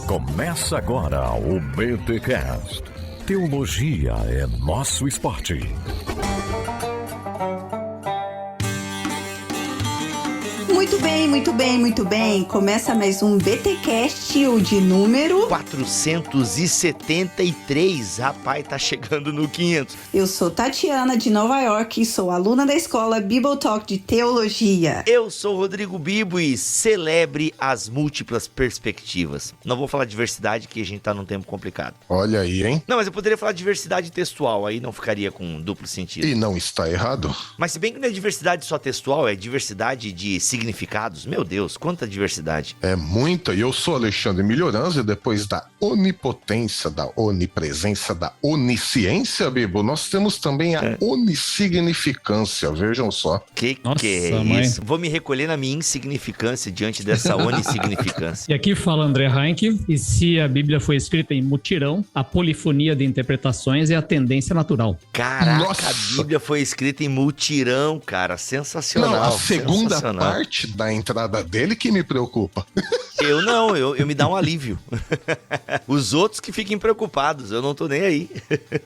Começa agora o BTCast. Teologia é nosso esporte. Muito bem. Começa mais um BTcast, o de número 473. Rapaz, tá chegando no 500. Eu sou Tatiana, de Nova York, e sou aluna da escola Bible Talk de Teologia. Eu sou Rodrigo Bibo e celebre as múltiplas perspectivas. Não vou falar diversidade, que a gente tá num tempo complicado. Olha aí, hein? Não, mas eu poderia falar diversidade textual, aí não ficaria com duplo sentido. E não está errado. Mas se bem que não é diversidade só textual, é diversidade de significados. Meu Deus, quanta diversidade. É muita. E eu sou Alexandre Melhoranza e depois da onipotência, da onipresença, da onisciência, Bibo, nós temos também a onissignificância, vejam só. Que é isso? Vou me recolher na minha insignificância diante dessa onissignificância. E aqui fala André Heinck, e se a Bíblia foi escrita em mutirão, a polifonia de interpretações é a tendência natural. Caraca, Nossa. A Bíblia foi escrita em mutirão, cara, sensacional. Não, a segunda parte da entrada dele que me preocupa. Eu me dá um alívio. Os outros que fiquem preocupados, eu não tô nem aí.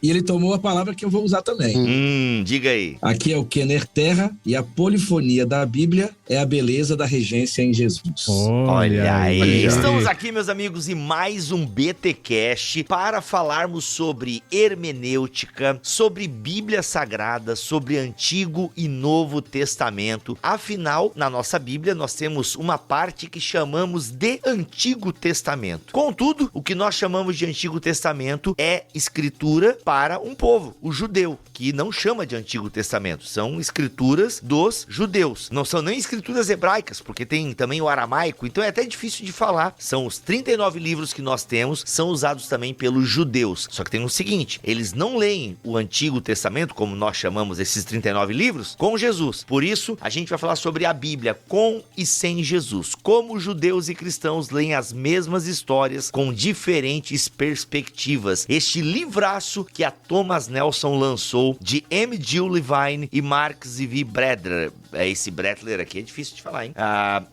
E ele tomou a palavra que eu vou usar também. Diga aí. Aqui é o Kenner Terra e a polifonia da Bíblia é a beleza da regência em Jesus. Olha aí. Estamos aqui, meus amigos, em mais um BTcast para falarmos sobre hermenêutica, sobre Bíblia Sagrada, sobre Antigo e Novo Testamento. Afinal, na nossa Bíblia, nós temos uma parte que chamamos de Antigo Testamento. Contudo, o que nós chamamos de Antigo Testamento é escritura para um povo, o judeu, que não chama de Antigo Testamento. São escrituras dos judeus. Não são nem escrituras hebraicas, porque tem também o aramaico, então é até difícil de falar. São os 39 livros que nós temos, são usados também pelos judeus. Só que tem o seguinte, eles não leem o Antigo Testamento, como nós chamamos esses 39 livros, com Jesus. Por isso, a gente vai falar sobre a Bíblia com e sem Jesus. Como judeus e cristãos leem as mesmas histórias com diferentes perspectivas. Este livraço que a Thomas Nelson lançou, de M. Jill Levine e Marcus V. Bredler. Esse Bretler aqui é difícil de falar, hein?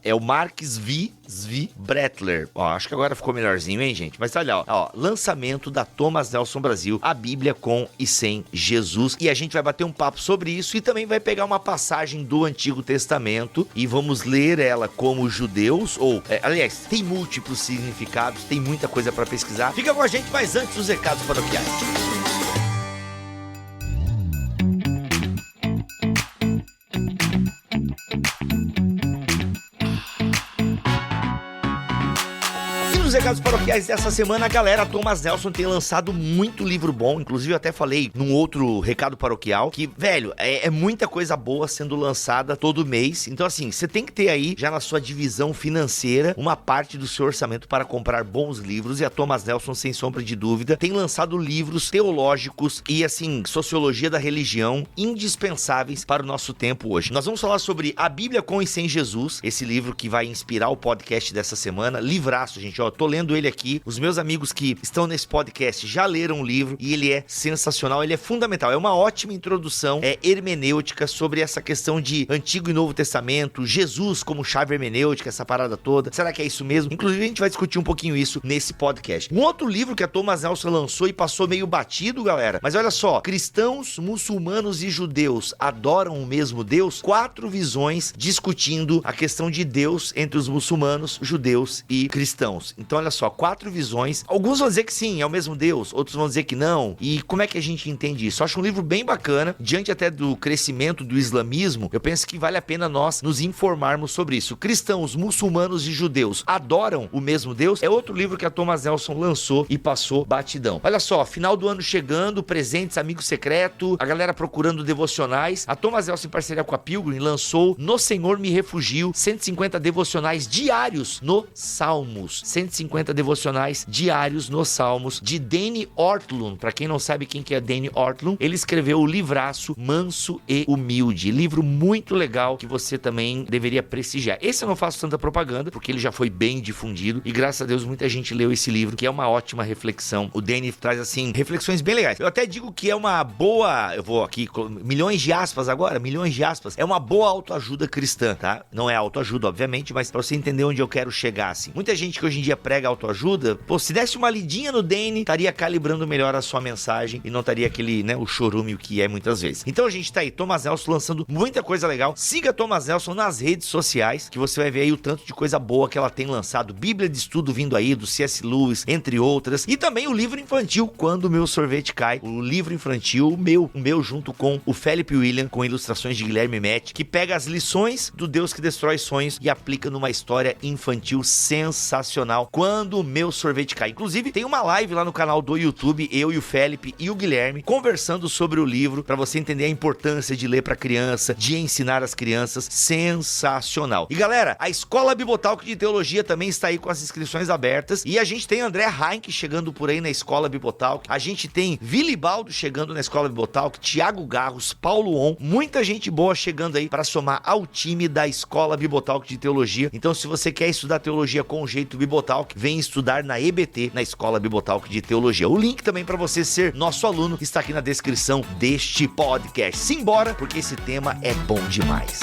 É o Marcus V. Bretler. Acho que agora ficou melhorzinho, hein, gente? Mas olha, lançamento da Thomas Nelson Brasil, a Bíblia com e sem Jesus. E a gente vai bater um papo sobre isso e também vai pegar uma passagem do Antigo Testamento e vamos ler ela como judeus, aliás, tem múltiplos significados, tem muita coisa para pesquisar. Fica com a gente, mas antes os recados paroquiais. Nos recados paroquiais dessa semana, a galera Thomas Nelson tem lançado muito livro bom. Inclusive, eu até falei num outro recado paroquial que, velho, é muita coisa boa sendo lançada todo mês. Então, assim, você tem que ter aí, já na sua divisão financeira, uma parte do seu orçamento para comprar bons livros. E a Thomas Nelson, sem sombra de dúvida, tem lançado livros teológicos e, assim, sociologia da religião indispensáveis para o nosso tempo hoje. Nós vamos falar sobre a Bíblia com e sem Jesus, esse livro que vai inspirar o podcast dessa semana. Livraço, gente, tô lendo ele aqui. Os meus amigos que estão nesse podcast já leram o livro e ele é sensacional, ele é fundamental. É uma ótima introdução hermenêutica sobre essa questão de Antigo e Novo Testamento, Jesus como chave hermenêutica, essa parada toda. Será que é isso mesmo? Inclusive, a gente vai discutir um pouquinho isso nesse podcast. Um outro livro que a Thomas Nelson lançou e passou meio batido, galera. Mas olha só, cristãos, muçulmanos e judeus adoram o mesmo Deus? 4 visões discutindo a questão de Deus entre os muçulmanos, judeus e cristãos. Então, olha só, 4 visões. Alguns vão dizer que sim, é o mesmo Deus, outros vão dizer que não. E como é que a gente entende isso? Eu acho um livro bem bacana. Diante até do crescimento do islamismo, eu penso que vale a pena nós nos informarmos sobre isso. Cristãos, muçulmanos e judeus adoram o mesmo Deus? É outro livro que a Thomas Nelson lançou e passou batidão. Olha só, final do ano chegando, presentes, amigo secreto, a galera procurando devocionais. A Thomas Nelson, em parceria com a Pilgrim, lançou No Senhor Me Refugio, 150 devocionais diários no Salmos. 150 devocionais diários nos Salmos, de Danny Ortlund. Pra quem não sabe quem que é Danny Ortlund, ele escreveu o livraço Manso e Humilde. Livro muito legal que você também deveria prestigiar. Esse eu não faço tanta propaganda, porque ele já foi bem difundido e graças a Deus muita gente leu esse livro, que é uma ótima reflexão. O Danny traz, assim, reflexões bem legais. Eu até digo que é uma boa, eu vou aqui, milhões de aspas agora, é uma boa autoajuda cristã, tá? Não é autoajuda, obviamente, mas pra você entender onde eu quero chegar, assim. Muita gente que hoje em dia prega autoajuda, pô, se desse uma lidinha no Dane, estaria calibrando melhor a sua mensagem e não estaria aquele, né, o chorume que é muitas vezes. Então a gente tá aí, Thomas Nelson lançando muita coisa legal. Siga Thomas Nelson nas redes sociais, que você vai ver aí o tanto de coisa boa que ela tem lançado. Bíblia de estudo vindo aí, do C.S. Lewis, entre outras. E também o livro infantil, Quando o Meu Sorvete Cai. O livro infantil, o meu junto com o Felipe William, com ilustrações de Guilherme Mete, que pega as lições do Deus que destrói sonhos e aplica numa história infantil sensacional. Quando o Meu Sorvete Cai. Inclusive, tem uma live lá no canal do YouTube, eu e o Felipe e o Guilherme, conversando sobre o livro, para você entender a importância de ler para criança, de ensinar as crianças. Sensacional. E galera, a Escola Bibotalk de Teologia também está aí com as inscrições abertas, e a gente tem André Heinck chegando por aí na Escola Bibotalk, a gente tem Vilibaldo chegando na Escola Bibotalk, Tiago Garros, Paulo On, muita gente boa chegando aí para somar ao time da Escola Bibotalk de Teologia. Então, se você quer estudar teologia com o jeito Bibotalk, vem estudar na EBT, na Escola Bibotalk de Teologia. O link também para você ser nosso aluno está aqui na descrição deste podcast. Simbora, porque esse tema é bom demais.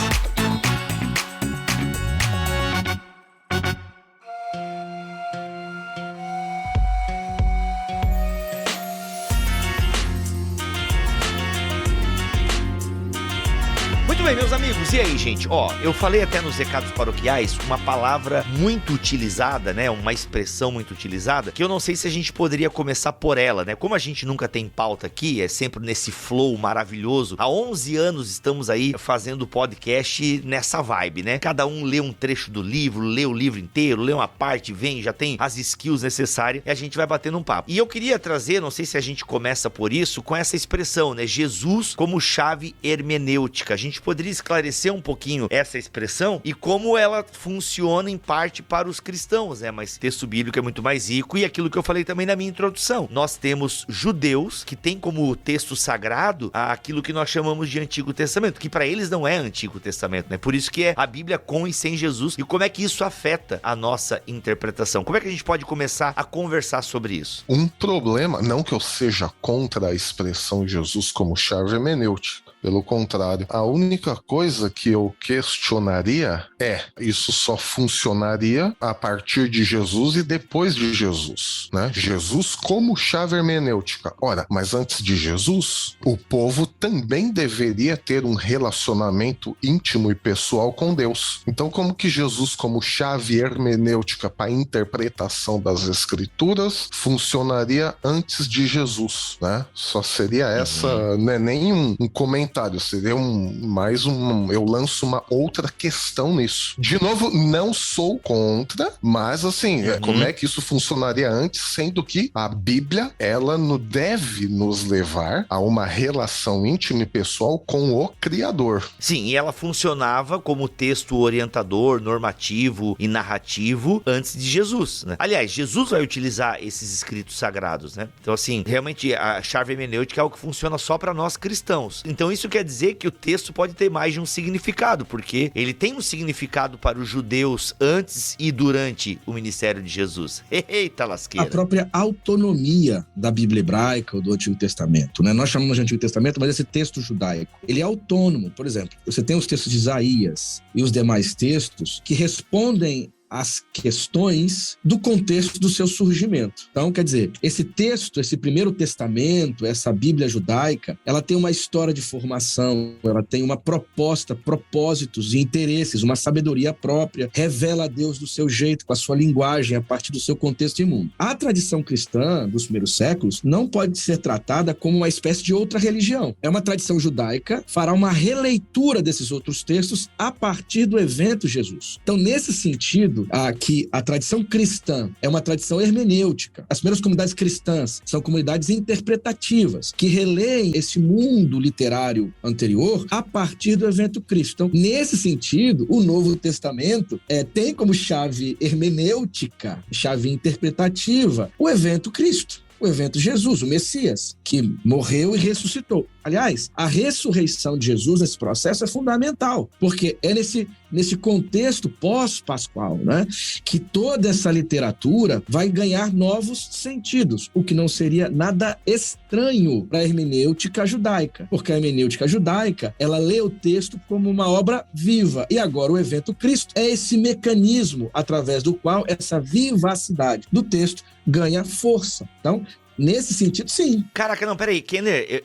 Muito bem, meus amigos, e aí, gente? Ó, eu falei até nos recados paroquiais uma palavra muito utilizada, né? Uma expressão muito utilizada, que eu não sei se a gente poderia começar por ela, né? Como a gente nunca tem pauta aqui, é sempre nesse flow maravilhoso. Há 11 anos estamos aí fazendo podcast nessa vibe, né? Cada um lê um trecho do livro, lê o livro inteiro, lê uma parte, vem, já tem as skills necessárias e a gente vai batendo um papo. E eu queria trazer, não sei se a gente começa por isso, com essa expressão, né? Jesus como chave hermenêutica. A gente poderia esclarecer um pouquinho essa expressão e como ela funciona em parte para os cristãos, né? Mas texto bíblico é muito mais rico, e aquilo que eu falei também na minha introdução. Nós temos judeus que têm como texto sagrado aquilo que nós chamamos de Antigo Testamento, que para eles não é Antigo Testamento, né? Por isso que é a Bíblia com e sem Jesus. E como é que isso afeta a nossa interpretação? Como é que a gente pode começar a conversar sobre isso? Um problema, não que eu seja contra a expressão Jesus como chave hermenêutica. Pelo contrário, a única coisa que eu questionaria é: isso só funcionaria a partir de Jesus e depois de Jesus, né? Jesus como chave hermenêutica. Ora, mas antes de Jesus, o povo também deveria ter um relacionamento íntimo e pessoal com Deus. Então, como que Jesus como chave hermenêutica para a interpretação das Escrituras funcionaria antes de Jesus, né? Só seria essa, né? Nem um comentário. Seria eu lanço uma outra questão nisso. De novo, não sou contra, mas assim, como é que isso funcionaria antes, sendo que a Bíblia, ela deve nos levar a uma relação íntima e pessoal com o Criador. Sim, e ela funcionava como texto orientador, normativo e narrativo antes de Jesus, né? Aliás, Jesus vai utilizar esses escritos sagrados, né? Então, assim, realmente a chave hermenêutica é algo que funciona só para nós cristãos. Então, isso quer dizer que o texto pode ter mais de um significado, porque ele tem um significado para os judeus antes e durante o ministério de Jesus. Eita lasqueira! A própria autonomia da Bíblia hebraica ou do Antigo Testamento, né? Nós chamamos de Antigo Testamento, mas esse texto judaico, ele é autônomo. Por exemplo, você tem os textos de Isaías e os demais textos que respondem as questões do contexto do seu surgimento. Então, quer dizer, esse texto, esse Primeiro Testamento, essa Bíblia judaica, ela tem uma história de formação, ela tem uma proposta, propósitos e interesses, uma sabedoria própria, revela a Deus do seu jeito, com a sua linguagem, a partir do seu contexto imundo. A tradição cristã dos primeiros séculos não pode ser tratada como uma espécie de outra religião. É uma tradição judaica, fará uma releitura desses outros textos a partir do evento Jesus. Então, nesse sentido, que a tradição cristã é uma tradição hermenêutica. As primeiras comunidades cristãs são comunidades interpretativas, que releem esse mundo literário anterior a partir do evento Cristo. Então, nesse sentido, o Novo Testamento tem como chave hermenêutica, chave interpretativa, o evento Cristo. O evento Jesus, o Messias, que morreu e ressuscitou. Aliás, a ressurreição de Jesus nesse processo é fundamental, porque é nesse nesse contexto pós-pascual, né, que toda essa literatura vai ganhar novos sentidos, o que não seria nada estranho para a hermenêutica judaica, porque a hermenêutica judaica, ela lê o texto como uma obra viva, e agora o evento Cristo é esse mecanismo através do qual essa vivacidade do texto ganha força. Então, nesse sentido, sim. Caraca, não, peraí, Kenner,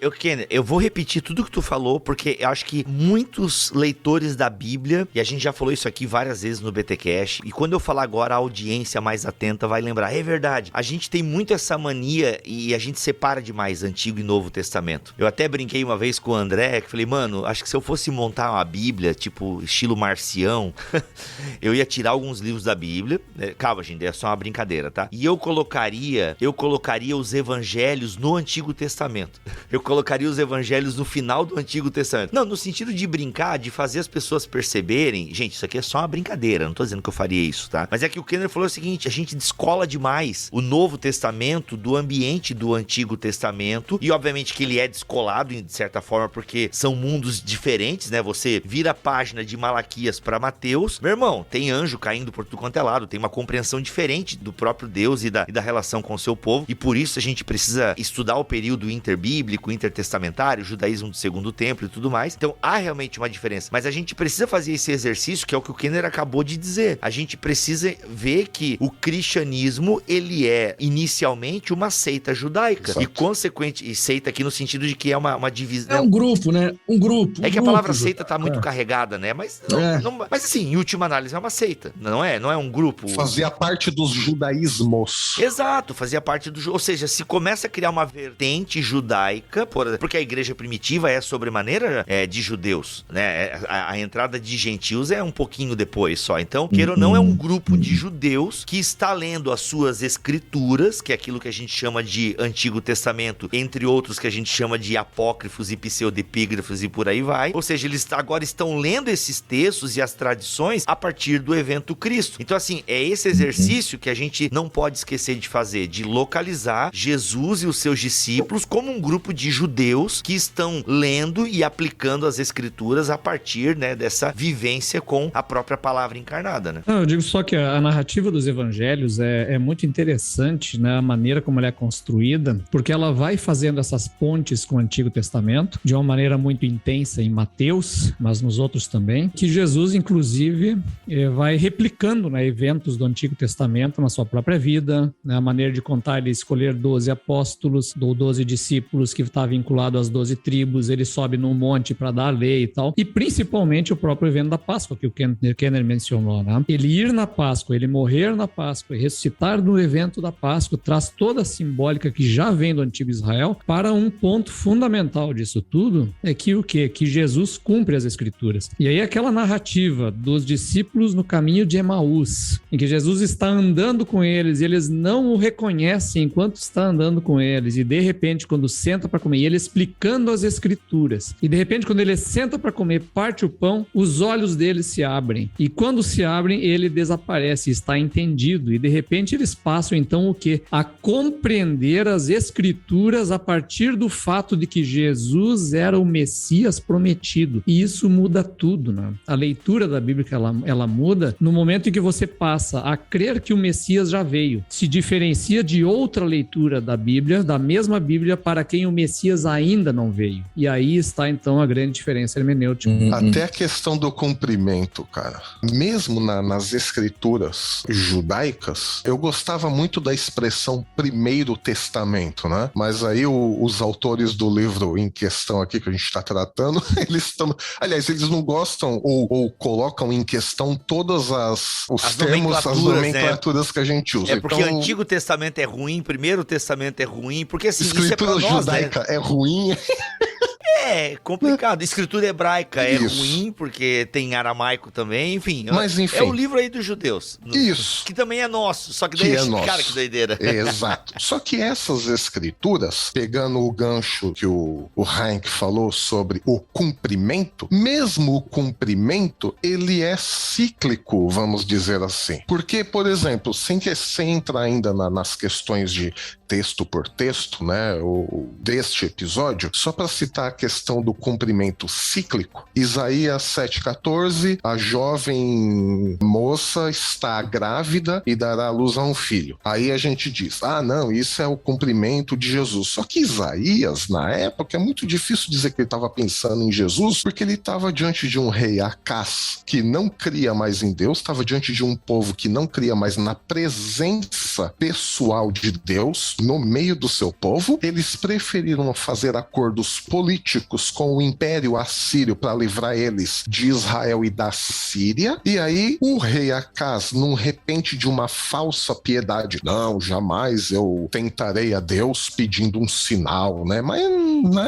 eu vou repetir tudo que tu falou, porque eu acho que muitos leitores da Bíblia, e a gente já falou isso aqui várias vezes no BTcast, e quando eu falar agora, a audiência mais atenta vai lembrar, é verdade, a gente tem muito essa mania e a gente separa demais Antigo e Novo Testamento. Eu até brinquei uma vez com o André, que falei, mano, acho que se eu fosse montar uma Bíblia, tipo, estilo marcião, eu ia tirar alguns livros da Bíblia, calma, gente, é só uma brincadeira, tá? E eu colocaria os evangelhos no Antigo Testamento. Eu colocaria os evangelhos no final do Antigo Testamento. Não, no sentido de brincar, de fazer as pessoas perceberem. Gente, isso aqui é só uma brincadeira, não tô dizendo que eu faria isso, tá? Mas é que o Kenner falou o seguinte, a gente descola demais o Novo Testamento do ambiente do Antigo Testamento, e obviamente que ele é descolado, de certa forma, porque são mundos diferentes, né? Você vira a página de Malaquias para Mateus, meu irmão, tem anjo caindo por tudo quanto é lado, tem uma compreensão diferente do próprio Deus e da relação com o seu povo, e por isso a gente precisa estudar o período interbíblico, intertestamentário, o judaísmo do Segundo Templo e tudo mais. Então há realmente uma diferença, mas a gente precisa fazer esse exercício, que é o que o Kenner acabou de dizer. A gente precisa ver que o cristianismo, ele é inicialmente uma seita judaica. Exato. E consequente, e seita aqui no sentido de que é uma divisão. É um grupo, né? Um grupo. É que a palavra seita tá muito carregada, né? Mas, mas assim, em última análise é uma seita, não é um grupo. Fazia parte dos judaísmos. Exato, fazia parte do... Ou seja, se começa a criar uma vertente judaica, porque a igreja primitiva é sobremaneira de judeus, né? A entrada de gentios é um pouquinho depois só. Então, queira ou não, é um grupo de judeus que está lendo as suas escrituras, que é aquilo que a gente chama de Antigo Testamento, entre outros que a gente chama de apócrifos e pseudepígrafos e por aí vai. Ou seja, eles agora estão lendo esses textos e as tradições a partir do evento Cristo. Então, assim, é esse exercício que a gente não pode esquecer de fazer, de localizar Jesus e os seus discípulos como um grupo de judeus que estão lendo e aplicando as escrituras a partir, né, dessa vivência com a própria palavra encarnada, né? Não, eu digo só que a narrativa dos evangelhos é muito interessante, né, a maneira como ela é construída, porque ela vai fazendo essas pontes com o Antigo Testamento de uma maneira muito intensa em Mateus, mas nos outros também, que Jesus, inclusive, vai replicando, né, eventos do Antigo Testamento na sua própria vida, né, a maneira de contar, ele escolher 12 apóstolos, ou 12 discípulos que está vinculado às 12 tribos, ele sobe num monte para dar a lei e tal, e principalmente o próprio evento da Páscoa, que o Kenner mencionou, né? Ele ir na Páscoa, ele morrer na Páscoa e ressuscitar no evento da Páscoa, traz toda a simbólica que já vem do antigo Israel para um ponto fundamental disso tudo, é que o quê? Que Jesus cumpre as escrituras. E aí aquela narrativa dos discípulos no caminho de Emaús, em que Jesus está andando com eles e eles não o reconhecem enquanto está andando com eles, e de repente quando senta para comer, e ele explicando as escrituras, e de repente quando ele senta para comer, parte o pão, os olhos dele se abrem, e quando se abrem, ele desaparece, está entendido, e de repente eles passam então o quê? A compreender as escrituras a partir do fato de que Jesus era o Messias prometido, e isso muda tudo, né? A leitura da Bíblia, ela muda no momento em que você passa a crer que o Messias já veio, se diferencia de outra leitura da Bíblia, da mesma Bíblia, para quem o Messias ainda não veio. E aí está então a grande diferença hermenêutica. Até a questão do cumprimento, cara. Mesmo nas escrituras judaicas, eu gostava muito da expressão Primeiro Testamento, né? Mas aí os autores do livro em questão aqui que a gente está tratando, eles estão... Aliás, eles não gostam ou colocam em questão todos os termos, as nomenclaturas, né, que a gente usa. É porque o Antigo Testamento é ruim, Primeiro Testamento é ruim, porque assim, escritura isso é pra nós, judaica, né? É ruim. É complicado. Escritura hebraica é ruim, porque tem aramaico também, enfim. Mas, enfim. É o livro aí dos judeus. Isso. Que também é nosso, só que daí cara, que doideira. Exato. Só que essas escrituras, pegando o gancho que o Heinck falou sobre o cumprimento, mesmo o cumprimento, ele é cíclico, vamos dizer assim. Porque, por exemplo, sem entrar ainda nas questões de texto por texto, né, deste episódio, só para citar a questão do cumprimento cíclico. Isaías 7,14, a jovem moça está grávida e dará à luz a um filho. Aí a gente diz, não, isso é o cumprimento de Jesus. Só que Isaías, na época, é muito difícil dizer que ele estava pensando em Jesus, porque ele estava diante de um rei Acás, que não cria mais em Deus, estava diante de um povo que não cria mais na presença pessoal de Deus, no meio do seu povo. Eles preferiram fazer acordos políticos com o Império Assírio para livrar eles de Israel e da Síria. E aí o rei Acás, num repente de uma falsa piedade, não, jamais eu tentarei a Deus pedindo um sinal, né? Mas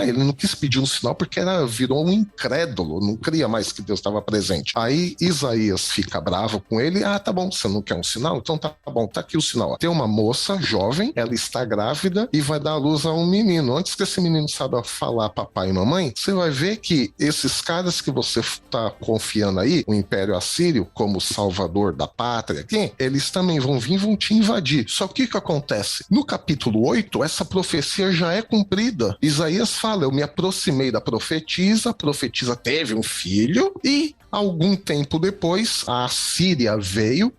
ele não quis pedir um sinal porque virou um incrédulo, não cria mais que Deus estava presente. Aí Isaías fica bravo com ele, tá bom, você não quer um sinal? Então tá bom, tá aqui o sinal. Tem uma moça jovem, ela está grávida e vai dar à luz a um menino. Antes que esse menino saiba falar papai e mamãe, você vai ver que esses caras que você tá confiando aí, o Império Assírio, como salvador da pátria aqui, eles também vão vir e vão te invadir. Só que o que acontece? No capítulo 8, essa profecia já é cumprida. Isaías fala, eu me aproximei da profetisa, a profetisa teve um filho e algum tempo depois, a Síria veio,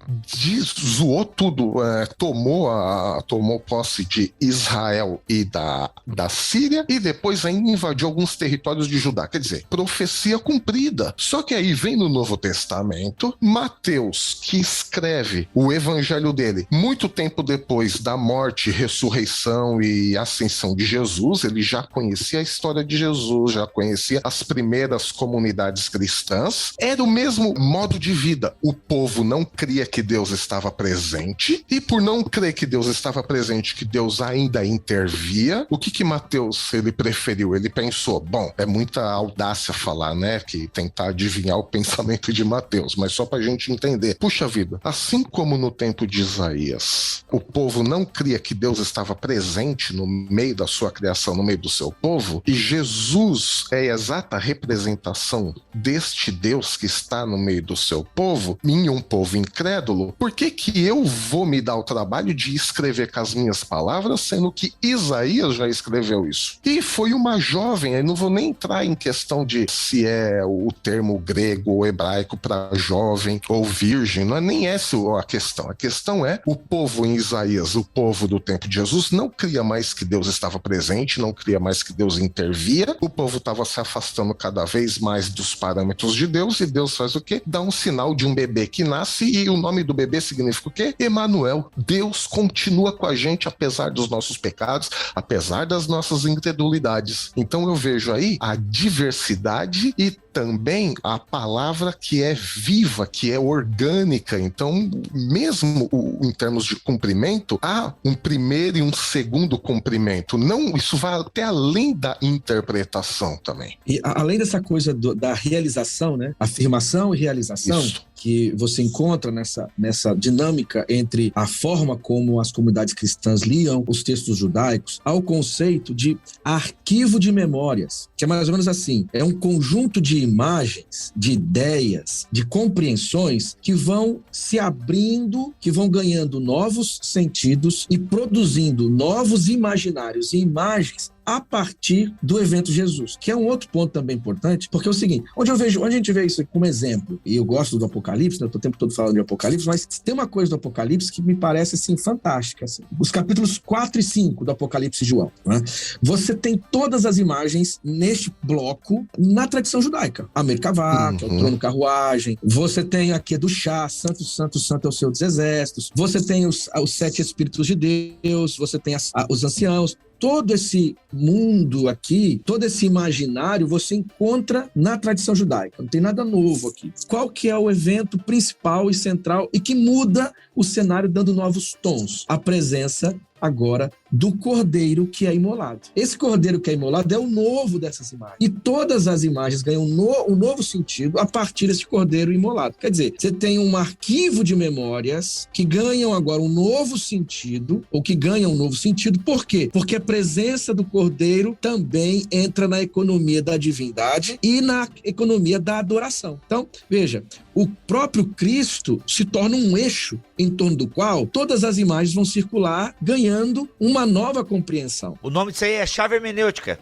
zoou tudo, tomou posse de Israel e da Síria, e depois ainda invadiu alguns territórios de Judá. Quer dizer, profecia cumprida. Só que aí vem no Novo Testamento, Mateus, que escreve o evangelho dele muito tempo depois da morte, ressurreição e ascensão de Jesus. Ele já conhecia a história de Jesus, já conhecia as primeiras comunidades cristãs. Era o mesmo modo de vida. O povo não cria que Deus estava presente, e por não crer que Deus estava presente, que Deus ainda intervia, o que Mateus ele preferiu? Ele pensou, bom, é muita audácia falar, né, que tentar adivinhar o pensamento de Mateus, mas só pra gente entender. Puxa vida, assim como no tempo de Isaías, o povo não cria que Deus estava presente no meio da sua criação, no meio do seu povo, e Jesus é a exata representação deste Deus que está no meio do seu povo, em um povo incrédulo, por que eu vou me dar o trabalho de escrever com as minhas palavras, sendo que Isaías já escreveu isso? E foi uma jovem, eu não vou nem entrar em questão de se é o termo grego ou hebraico para jovem ou virgem, não é nem essa a questão. A questão é, o povo em Isaías, o povo do tempo de Jesus, não cria mais que Deus estava presente, não cria mais que Deus intervia, o povo estava se afastando cada vez mais dos parâmetros de Deus, e Deus faz o quê? Dá um sinal de um bebê que nasce, e o nome do bebê significa o quê? Emanuel. Deus continua com a gente apesar dos nossos pecados, apesar das nossas incredulidades. Então eu vejo aí a diversidade e também a palavra que é viva, que é orgânica. Então, mesmo em termos de cumprimento, há um primeiro e um segundo cumprimento. Não, isso vai até além da interpretação também. E além dessa coisa da realização, né? Afirmação e realização. Isso. Que você encontra nessa dinâmica entre a forma como as comunidades cristãs liam os textos judaicos ao conceito de arquivo de memórias, que é mais ou menos assim, é um conjunto de imagens, de ideias, de compreensões que vão se abrindo, que vão ganhando novos sentidos e produzindo novos imaginários e imagens a partir do evento Jesus, que é um outro ponto também importante, porque é o seguinte, onde a gente vê isso como exemplo, e eu gosto do Apocalipse, né, eu tô o tempo todo falando de Apocalipse, mas tem uma coisa do Apocalipse que me parece, assim, fantástica, assim. Os capítulos 4 e 5 do Apocalipse de João, né? Você tem todas as imagens neste bloco na tradição judaica. A Merkavá, que é o trono carruagem, você tem aqui do chá, santo, santo, santo é o Senhor dos exércitos, você tem os 7 Espíritos de Deus, você tem os anciãos. Todo esse mundo aqui, todo esse imaginário, você encontra na tradição judaica. Não tem nada novo aqui. Qual que é o evento principal e central e que muda o cenário dando novos tons? A presença agora do cordeiro que é imolado. Esse cordeiro que é imolado é o novo dessas imagens. E todas as imagens ganham um novo sentido a partir desse cordeiro imolado. Quer dizer, você tem um arquivo de memórias que ganham agora um novo sentido, ou que ganham um novo sentido. Por quê? Porque a presença do cordeiro também entra na economia da divindade e na economia da adoração. Então, veja, o próprio Cristo se torna um eixo em torno do qual todas as imagens vão circular, ganhando uma uma nova compreensão. O nome disso aí é chave hermenêutica.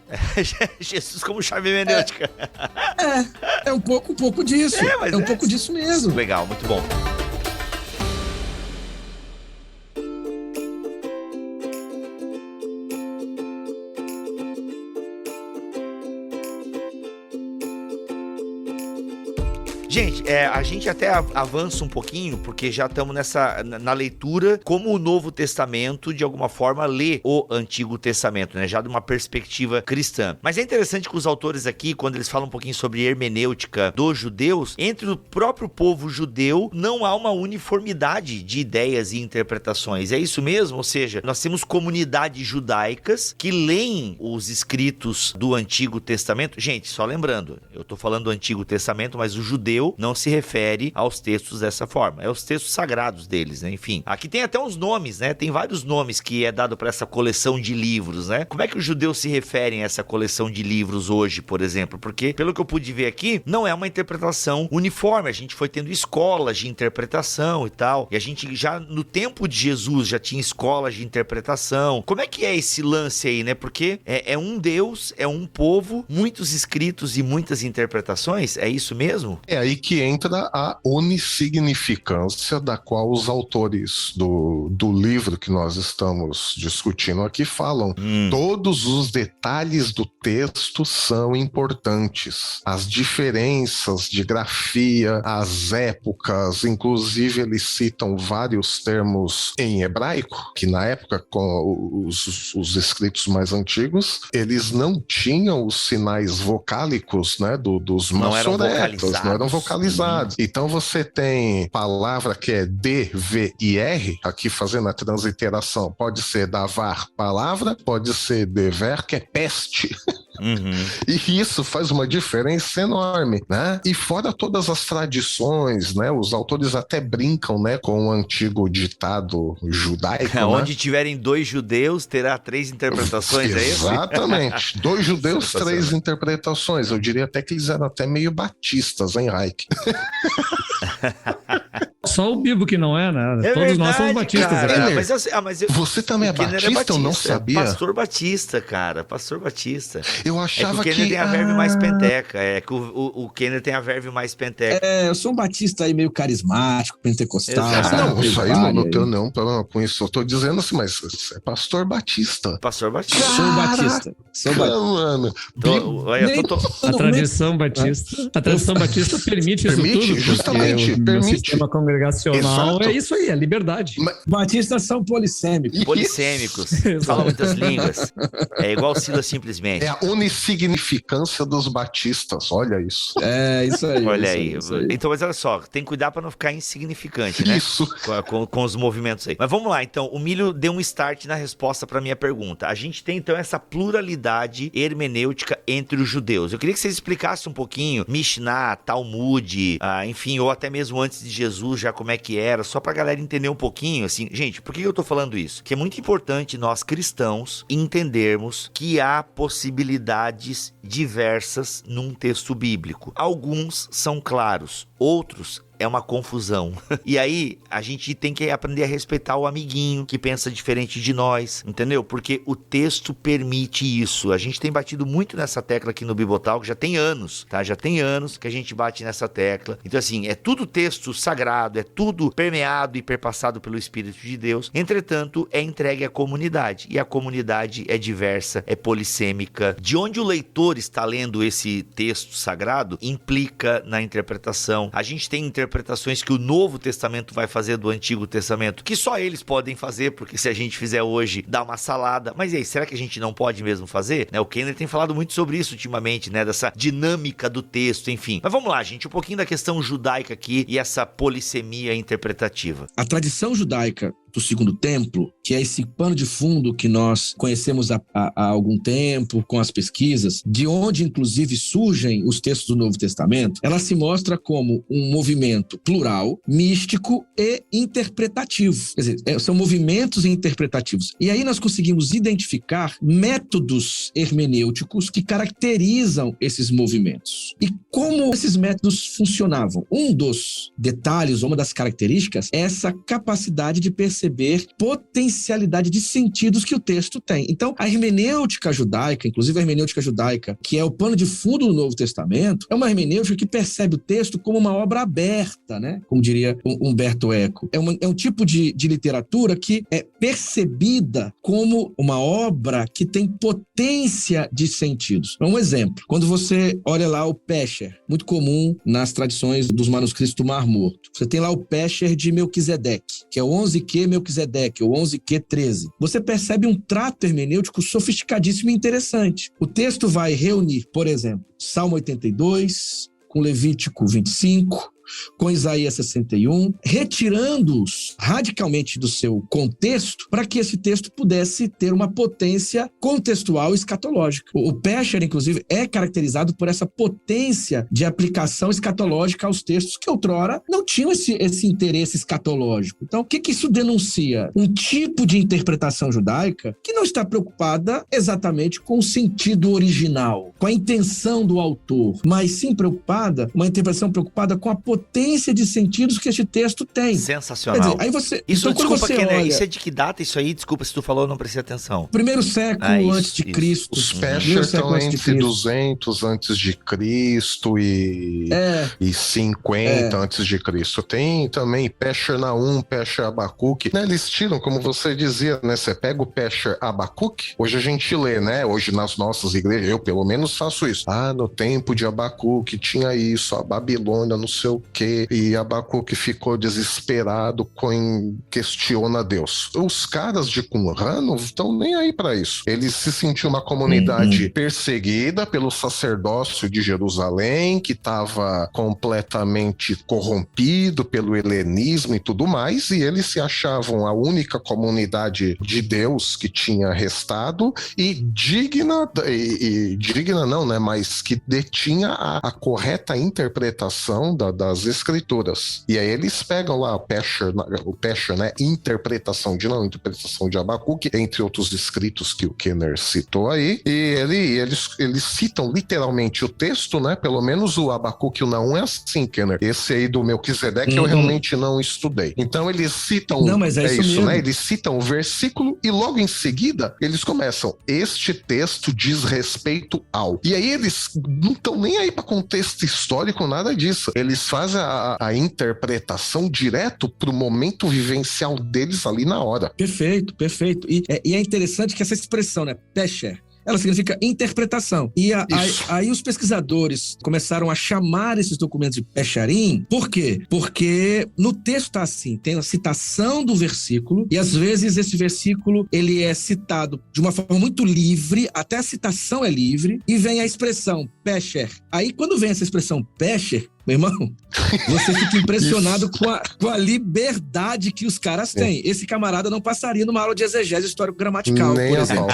Jesus como chave hermenêutica. É um pouco disso. É um pouco disso mesmo. Legal, muito bom. Gente, a gente até avança um pouquinho, porque já estamos na leitura, como o Novo Testamento, de alguma forma, lê o Antigo Testamento, né? Já de uma perspectiva cristã. Mas é interessante que os autores aqui, quando eles falam um pouquinho sobre hermenêutica dos judeus, entre o próprio povo judeu, não há uma uniformidade de ideias e interpretações. É isso mesmo? Ou seja, nós temos comunidades judaicas que leem os escritos do Antigo Testamento. Gente, só lembrando, eu estou falando do Antigo Testamento, mas o judeu não se refere aos textos dessa forma. É os textos sagrados deles, né? Enfim, aqui tem até uns nomes, né? Tem vários nomes que é dado para essa coleção de livros, né? Como é que os judeus se referem a essa coleção de livros hoje, por exemplo? Porque, pelo que eu pude ver aqui, não é uma interpretação uniforme. A gente foi tendo escolas de interpretação e tal. E a gente já, no tempo de Jesus, já tinha escolas de interpretação. Como é que é esse lance aí, né? Porque é um Deus, é um povo, muitos escritos e muitas interpretações. É isso mesmo? É aí que entra a onissignificância da qual os autores do livro que nós estamos discutindo aqui falam. Todos os detalhes do texto são importantes. As diferenças de grafia, as épocas, inclusive eles citam vários termos em hebraico, que na época, com os escritos mais antigos, eles não tinham os sinais vocálicos, né, dos maçoretas, não eram vocalizados. Então você tem palavra que é D, V e R, aqui fazendo a transliteração. Pode ser davar, palavra, pode ser dever, que é peste. E isso faz uma diferença enorme, né? E fora todas as tradições, né? Os autores até brincam, né, com o antigo ditado judaico, onde né? tiverem 2 judeus, terá 3 interpretações, é isso? Exatamente. 2 judeus, 3 interpretações. Eu diria até que eles eram até meio batistas, hein, Raik? Só o Bibo que não é, né? É Todos verdade, nós somos batistas. cara. Mas você também é batista? Eu não sabia. Pastor Batista, cara. Pastor Batista. Eu achava que o Kenner tem a verve mais penteca. É que o Kenner tem a verve mais penteca. Eu sou um batista aí meio carismático, pentecostal. Não, isso aí não tenho nenhum problema com isso. Eu tô dizendo assim, mas você é pastor batista. Pastor Batista. Sou batista. Mano. A tradição batista. A tradição batista permite isso tudo. Justamente. O sistema congregacional Exato. é isso aí, é liberdade. Batistas são polissêmicos. Polissêmicos. Falam muitas línguas. É igual o Silas simplesmente. É a onissignificância dos batistas, olha isso. É, isso aí. Olha aí. Então, mas olha só, tem que cuidar para não ficar insignificante, né? Isso. Com os movimentos aí. Mas vamos lá, então. O Milho deu um start na resposta para minha pergunta. A gente tem, então, essa pluralidade hermenêutica entre os judeus. Eu queria que vocês explicassem um pouquinho Mishnah, Talmud, enfim, ou até mesmo antes de Jesus, já como é que era, só pra galera entender um pouquinho, assim. Gente, por que eu tô falando isso? Que é muito importante nós cristãos entendermos que há possibilidades diversas num texto bíblico. Alguns são claros, outros é uma confusão. E aí, a gente tem que aprender a respeitar o amiguinho que pensa diferente de nós, entendeu? Porque o texto permite isso. A gente tem batido muito nessa tecla aqui no Bibotalk, já tem anos, tá? Já tem anos que a gente bate nessa tecla. Então, assim, é tudo texto sagrado, é tudo permeado e perpassado pelo Espírito de Deus. Entretanto, é entregue à comunidade. E a comunidade é diversa, é polissêmica. De onde o leitor está lendo esse texto sagrado implica na interpretação. A gente tem interpretações que o Novo Testamento vai fazer do Antigo Testamento, que só eles podem fazer, porque se a gente fizer hoje, dá uma salada. Mas e aí, será que a gente não pode mesmo fazer? Né? O Kenner tem falado muito sobre isso ultimamente, né? Dessa dinâmica do texto, enfim. Mas vamos lá, gente, um pouquinho da questão judaica aqui e essa polissemia interpretativa. A tradição judaica do Segundo Templo, que é esse pano de fundo que nós conhecemos há algum tempo, com as pesquisas, de onde inclusive surgem os textos do Novo Testamento, ela se mostra como um movimento plural, místico e interpretativo. Quer dizer, são movimentos interpretativos. E aí nós conseguimos identificar métodos hermenêuticos que caracterizam esses movimentos. E como esses métodos funcionavam? Um dos detalhes, uma das características, é essa capacidade de perceber perceber potencialidade de sentidos que o texto tem. Então, a hermenêutica judaica, inclusive a hermenêutica judaica, que é o pano de fundo do Novo Testamento, é uma hermenêutica que percebe o texto como uma obra aberta, né? Como diria Humberto Eco. É um tipo de literatura que é percebida como uma obra que tem potência de sentidos. Um exemplo, quando você olha lá o Pesher, muito comum nas tradições dos manuscritos do Mar Morto. Você tem lá o Pesher de Melquisedeque, que é o 11Q Melquisedeque, ou 11Q13. Você percebe um trato hermenêutico sofisticadíssimo e interessante. O texto vai reunir, por exemplo, Salmo 82, com Levítico 25, com Isaías 61, retirando-os radicalmente do seu contexto para que esse texto pudesse ter uma potência contextual e escatológica. O Pesher, inclusive, é caracterizado por essa potência de aplicação escatológica aos textos que outrora não tinham esse interesse escatológico. Então, o que isso denuncia? Um tipo de interpretação judaica que não está preocupada exatamente com o sentido original, com a intenção do autor, mas sim uma interpretação preocupada com a potência de sentidos que este texto tem. Sensacional. Quer dizer, aí você... Isso, então, desculpa, olha, isso é de que data isso aí? Desculpa se tu falou, eu não prestei atenção. Primeiro século antes de Cristo. Os Pesher estão entre 200 antes de Cristo e 50 antes de Cristo. Tem também Pesher Naum, Pesher Abacuque. Né, eles tiram, como você dizia, né? Você pega o Pesher Abacuque, hoje a gente lê, né? Hoje nas nossas igrejas, eu pelo menos faço isso. No tempo de Abacuque tinha isso, a Babilônia, não sei o quê, e Abacuque ficou desesperado, questiona Deus. Os caras de Qumran não estão nem aí para isso. Eles se sentiam uma comunidade perseguida pelo sacerdócio de Jerusalém, que estava completamente corrompido pelo helenismo e tudo mais, e eles se achavam a única comunidade de Deus que tinha restado e digna não, né, mas que detinha a correta interpretação das escrituras. E aí eles pegam lá o Pesher, né, interpretação de Abacuque, entre outros escritos que o Kenner citou aí, e eles citam literalmente o texto, né, pelo menos o Abacuque não é assim, Kenner. Esse aí do Melquisedeque eu realmente não estudei. Então eles citam, não, mas é isso isso, mesmo. né, eles citam o versículo e logo em seguida eles começam, este texto diz respeito ao. E aí eles não estão nem aí para contexto histórico, nada disso. Eles fazem a interpretação direto pro momento vivencial deles ali na hora. Perfeito. E é interessante que essa expressão, né, Pesher, ela significa interpretação. E aí os pesquisadores começaram a chamar esses documentos de Pesharim. Por quê? Porque no texto está assim, tem a citação do versículo, e às vezes esse versículo ele é citado de uma forma muito livre, até a citação é livre, e vem a expressão Pesher. Aí quando vem essa expressão Pesher, meu irmão, você fica impressionado com a liberdade que os caras têm. Esse camarada não passaria numa aula de exegese histórico-gramatical, por exemplo.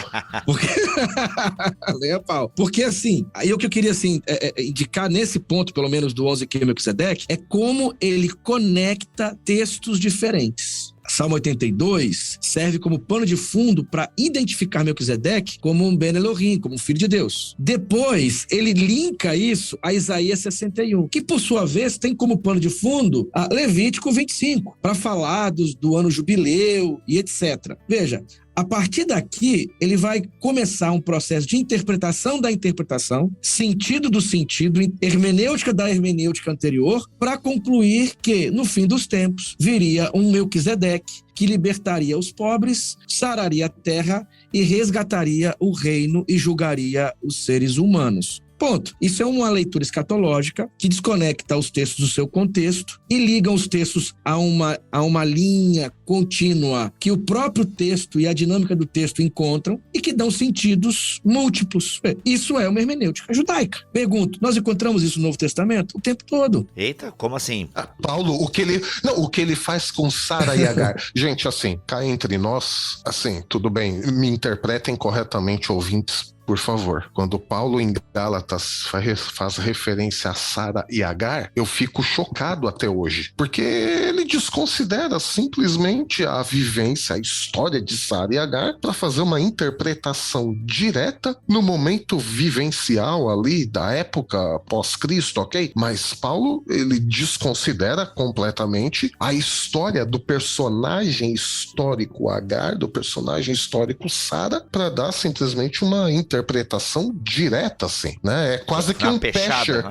Nem a pau. Porque, assim, aí o que eu queria, assim, indicar nesse ponto, pelo menos do 11Q Melquisedeque, é como ele conecta textos diferentes. Salmo 82 serve como pano de fundo para identificar Melquisedeque como um Ben Elohim, como um filho de Deus. Depois, ele linka isso a Isaías 61, que por sua vez tem como pano de fundo a Levítico 25, para falar do ano jubileu e etc. Veja, a partir daqui, ele vai começar um processo de interpretação da interpretação, sentido do sentido, hermenêutica da hermenêutica anterior, para concluir que, no fim dos tempos, viria um Melquisedeque que libertaria os pobres, sararia a terra e resgataria o reino e julgaria os seres humanos. Ponto. Isso é uma leitura escatológica que desconecta os textos do seu contexto e liga os textos a uma linha contínua que o próprio texto e a dinâmica do texto encontram e que dão sentidos múltiplos. Isso é uma hermenêutica judaica. Pergunto, nós encontramos isso no Novo Testamento o tempo todo. Eita, como assim? Paulo, o que ele faz com Sara e Agar. Gente, assim, cá entre nós, assim, tudo bem, me interpretem corretamente, ouvintes, por favor. Quando Paulo em Gálatas faz referência a Sara e Agar, eu fico chocado até hoje, porque ele desconsidera simplesmente a vivência, a história de Sara e Agar para fazer uma interpretação direta no momento vivencial ali da época pós-Cristo, ok? Mas Paulo, ele desconsidera completamente a história do personagem histórico Agar, do personagem histórico Sara, para dar simplesmente uma interpretação direta, assim, né? É quase que um pesher.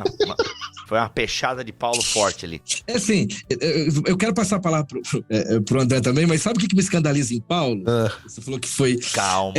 Foi uma pechada de Paulo forte ali. É assim, eu quero passar a palavra pro André também, mas sabe o que me escandaliza em Paulo? Você falou que foi... Calma,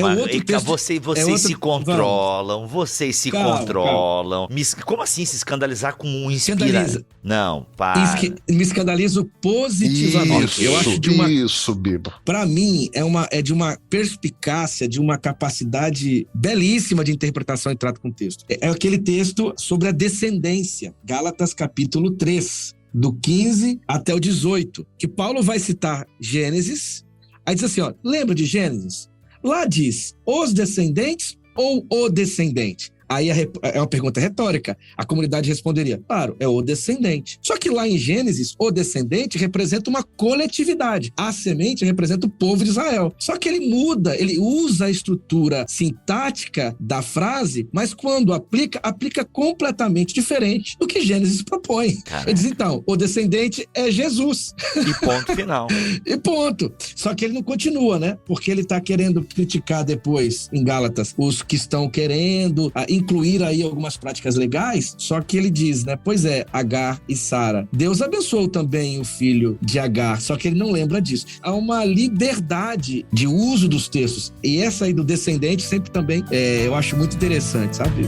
texto, vocês se controlam, vocês se controlam. Calma. Como assim se escandalizar com um inspira? Não, para. Me escandalizo positivamente. Eu acho Isso, Bibo. Pra mim, é de uma perspicácia, de uma capacidade belíssima de interpretação e trato com o texto. É aquele texto sobre a descendência, Gálatas capítulo 3, do 15 até o 18, que Paulo vai citar Gênesis, aí diz assim, ó, lembra de Gênesis? Lá diz, os descendentes ou o descendente? Aí é uma pergunta retórica. A comunidade responderia, claro, é o descendente. Só que lá em Gênesis, o descendente representa uma coletividade. A semente representa o povo de Israel. Só que ele muda, ele usa a estrutura sintática da frase, mas quando aplica completamente diferente do que Gênesis propõe. Caraca. Ele diz, então, o descendente é Jesus. E ponto final. E ponto. Só que ele não continua, né? Porque ele está querendo criticar depois, em Gálatas, os que estão querendo incluir aí algumas práticas legais, só que ele diz, né? Pois é, Agar e Sara. Deus abençoou também o filho de Agar, só que ele não lembra disso. Há uma liberdade de uso dos textos. E essa aí do descendente sempre também eu acho muito interessante, sabe?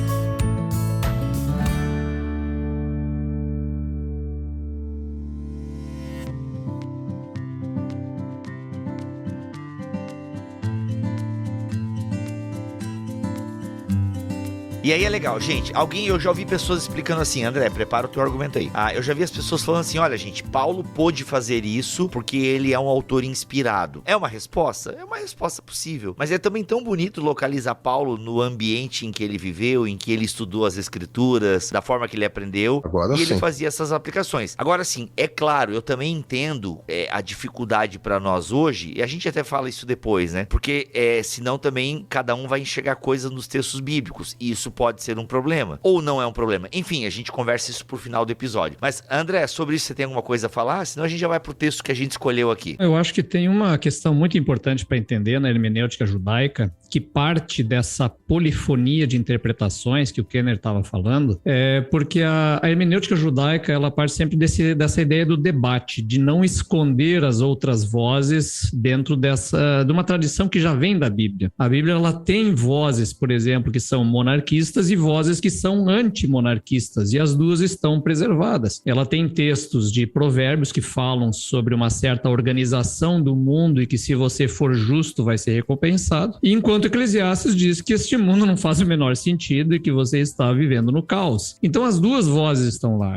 E aí é legal, gente, eu já ouvi pessoas explicando assim, André, prepara o teu argumento aí. Eu já vi as pessoas falando assim, olha gente, Paulo pôde fazer isso porque ele é um autor inspirado. É uma resposta? É uma resposta possível. Mas é também tão bonito localizar Paulo no ambiente em que ele viveu, em que ele estudou as escrituras, da forma que ele aprendeu. Agora e sim. ele fazia essas aplicações. Agora sim, é claro, eu também entendo a dificuldade para nós hoje, e a gente até fala isso depois, né? Porque senão também cada um vai enxergar coisas nos textos bíblicos, e isso pode ser um problema, ou não é um problema. Enfim, a gente conversa isso pro final do episódio. Mas, André, sobre isso você tem alguma coisa a falar? Senão a gente já vai pro texto que a gente escolheu aqui. Eu acho que tem uma questão muito importante para entender na hermenêutica judaica, que parte dessa polifonia de interpretações que o Kenner estava falando, porque a hermenêutica judaica, ela parte sempre dessa ideia do debate, de não esconder as outras vozes dentro de uma tradição que já vem da Bíblia. A Bíblia, ela tem vozes, por exemplo, que são monarquistas e vozes que são antimonarquistas, e as duas estão preservadas. Ela tem textos de provérbios que falam sobre uma certa organização do mundo e que se você for justo vai ser recompensado, e enquanto Eclesiastes diz que este mundo não faz o menor sentido e que você está vivendo no caos. Então as duas vozes estão lá.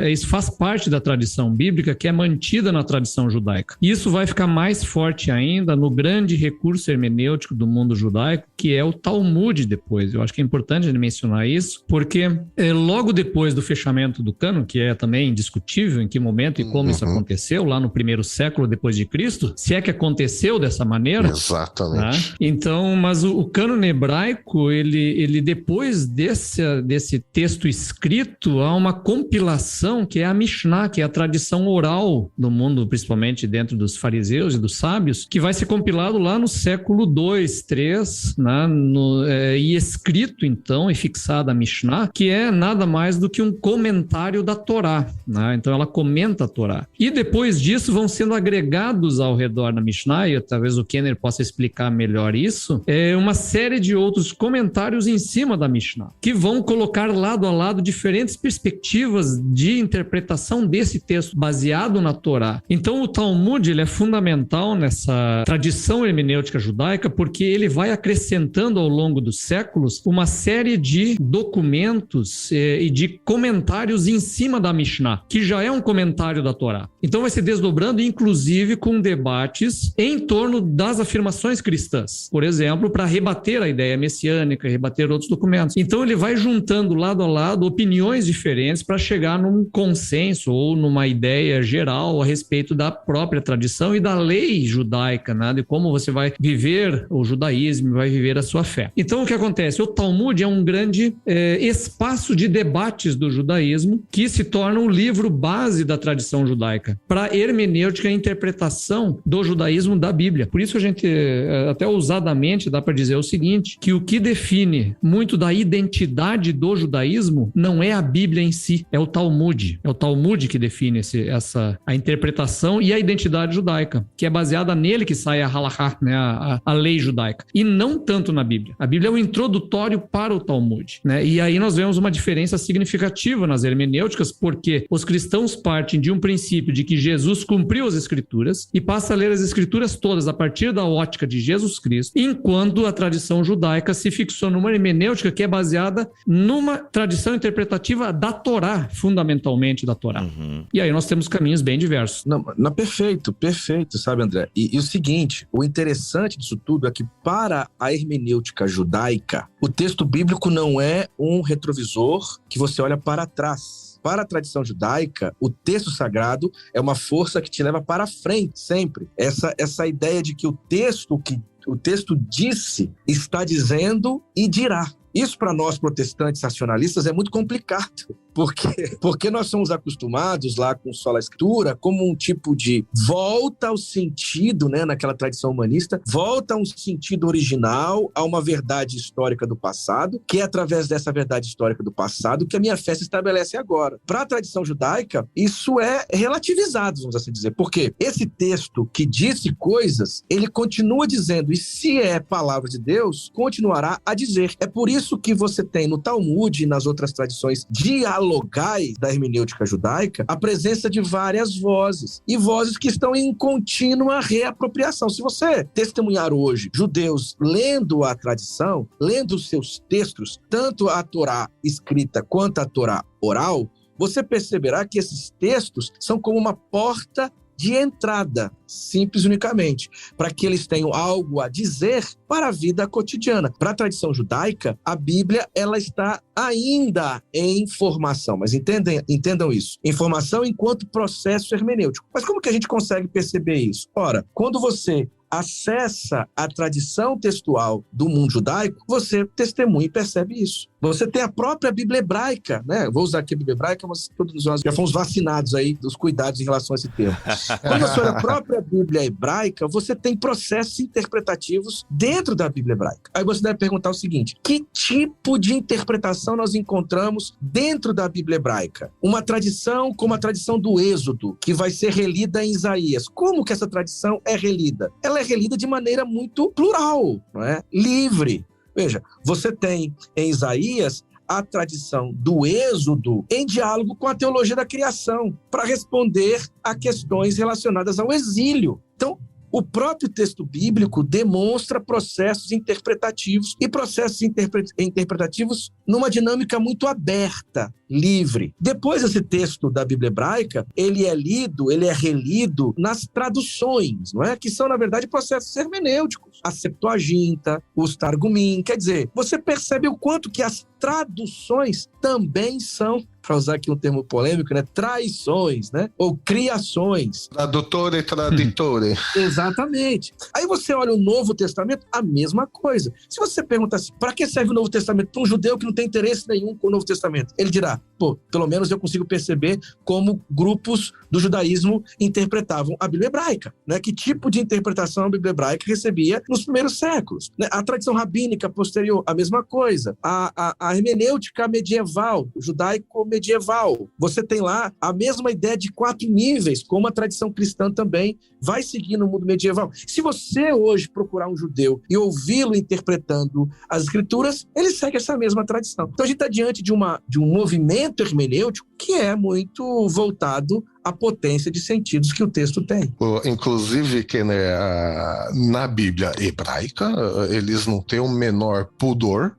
Isso faz parte da tradição bíblica que é mantida na tradição judaica. E isso vai ficar mais forte ainda no grande recurso hermenêutico do mundo judaico, que é o Talmud depois. Eu acho que é importante ele mencionar isso, porque logo depois do fechamento do cânon, que é também discutível em que momento e como isso aconteceu, lá no primeiro século depois de Cristo, se é que aconteceu dessa maneira. Exatamente. Né? Então, mas o cânon hebraico, ele depois desse texto escrito, há uma compilação que é a Mishnah, que é a tradição oral do mundo, principalmente dentro dos fariseus e dos sábios, que vai ser compilado lá no século 2, 3, né? E escrito, então, e fixada a Mishnah, que é nada mais do que um comentário da Torá, né? Então ela comenta a Torá. E depois disso vão sendo agregados ao redor da Mishnah, e talvez o Kenner possa explicar melhor isso, uma série de outros comentários em cima da Mishnah, que vão colocar lado a lado diferentes perspectivas de interpretação desse texto baseado na Torá. Então o Talmud, ele é fundamental nessa tradição hermenêutica judaica, porque ele vai acrescentando ao longo dos séculos uma série de documentos e de comentários em cima da Mishnah, que já é um comentário da Torá. Então vai se desdobrando, inclusive com debates em torno das afirmações cristãs. Por exemplo, para rebater a ideia messiânica, rebater outros documentos. Então ele vai juntando lado a lado opiniões diferentes para chegar num consenso ou numa ideia geral a respeito da própria tradição e da lei judaica, né? De como você vai viver o judaísmo, vai viver a sua fé. Então o que acontece? O Talmud é um grande espaço de debates do judaísmo que se torna o livro base da tradição judaica para hermenêutica e interpretação do judaísmo da Bíblia. Por isso a gente, até ousadamente, dá para dizer o seguinte, que o que define muito da identidade do judaísmo não é a Bíblia em si, é o Talmud. É o Talmud que define a interpretação e a identidade judaica, que é baseada nele que sai a halakha, né, a lei judaica, e não tanto na Bíblia. A Bíblia é um introdutório para o Talmud, né? E aí nós vemos uma diferença significativa nas hermenêuticas, porque os cristãos partem de um princípio de que Jesus cumpriu as Escrituras e passa a ler as Escrituras todas a partir da ótica de Jesus Cristo, enquanto a tradição judaica se fixou numa hermenêutica que é baseada numa tradição interpretativa da Torá, fundamentalmente da Torá. E aí nós temos caminhos bem diversos. Não, perfeito, sabe, André? E o seguinte, o interessante disso tudo é que para a hermenêutica judaica, o texto bíblico não é um retrovisor que você olha para trás. Para a tradição judaica, o texto sagrado é uma força que te leva para frente, sempre. Essa ideia de que o texto disse, está dizendo e dirá. Isso para nós protestantes racionalistas é muito complicado, porque nós somos acostumados lá com sola escritura como um tipo de volta ao sentido, né, naquela tradição humanista, volta a um sentido original, a uma verdade histórica do passado, que é através dessa verdade histórica do passado que a minha fé se estabelece agora. Para a tradição judaica, isso é relativizado, vamos assim dizer, porque esse texto que disse coisas, ele continua dizendo, e se é palavra de Deus, continuará a dizer. É por isso que você tem no Talmud e nas outras tradições dialogais da hermenêutica judaica a presença de várias vozes, e vozes que estão em contínua reapropriação. Se você testemunhar hoje judeus lendo a tradição, lendo os seus textos, tanto a Torá escrita quanto a Torá oral, você perceberá que esses textos são como uma porta de entrada, simples e unicamente, para que eles tenham algo a dizer para a vida cotidiana. Para a tradição judaica, a Bíblia ela está ainda em formação, mas entendam isso, em formação enquanto processo hermenêutico. Mas como que a gente consegue perceber isso? Ora, quando você acessa a tradição textual do mundo judaico, você testemunha e percebe isso. Você tem a própria Bíblia hebraica, né? Vou usar aqui a Bíblia hebraica, mas todos nós já fomos vacinados aí dos cuidados em relação a esse termo. Quando você olha a própria Bíblia hebraica, você tem processos interpretativos dentro da Bíblia hebraica. Aí você deve perguntar o seguinte: que tipo de interpretação nós encontramos dentro da Bíblia hebraica? Uma tradição como a tradição do Êxodo, que vai ser relida em Isaías. Como que essa tradição é relida? Ela é relida de maneira muito plural, não é? Livre. Veja, você tem em Isaías a tradição do Êxodo em diálogo com a teologia da criação, para responder a questões relacionadas ao exílio. Então, o próprio texto bíblico demonstra processos interpretativos e processos interpretativos numa dinâmica muito aberta, livre. Depois, esse texto da Bíblia hebraica, ele é lido, ele é relido nas traduções, não é? Que são, na verdade, processos hermenêuticos. A Septuaginta, os Targumim, quer dizer, você percebe o quanto que as traduções também são, para usar aqui um termo polêmico, né? Traições, né? Ou criações. Tradutore, traditore. Exatamente. Aí você olha o Novo Testamento, a mesma coisa. Se você pergunta assim, para que serve o Novo Testamento para um judeu que não tem interesse nenhum com o Novo Testamento? Ele dirá, pelo menos eu consigo perceber como grupos do judaísmo interpretavam a Bíblia hebraica, né? Que tipo de interpretação a Bíblia hebraica recebia nos primeiros séculos, né? A tradição rabínica posterior, a mesma coisa. A hermenêutica medieval, judaico-medieval. Você tem lá a mesma ideia de 4 níveis, como a tradição cristã também vai seguir no mundo medieval. Se você hoje procurar um judeu e ouvi-lo interpretando as escrituras, ele segue essa mesma tradição. Então a gente está diante de um movimento hermenêutico que é muito voltado à potência de sentidos que o texto tem. Inclusive, que na Bíblia hebraica, eles não têm o menor pudor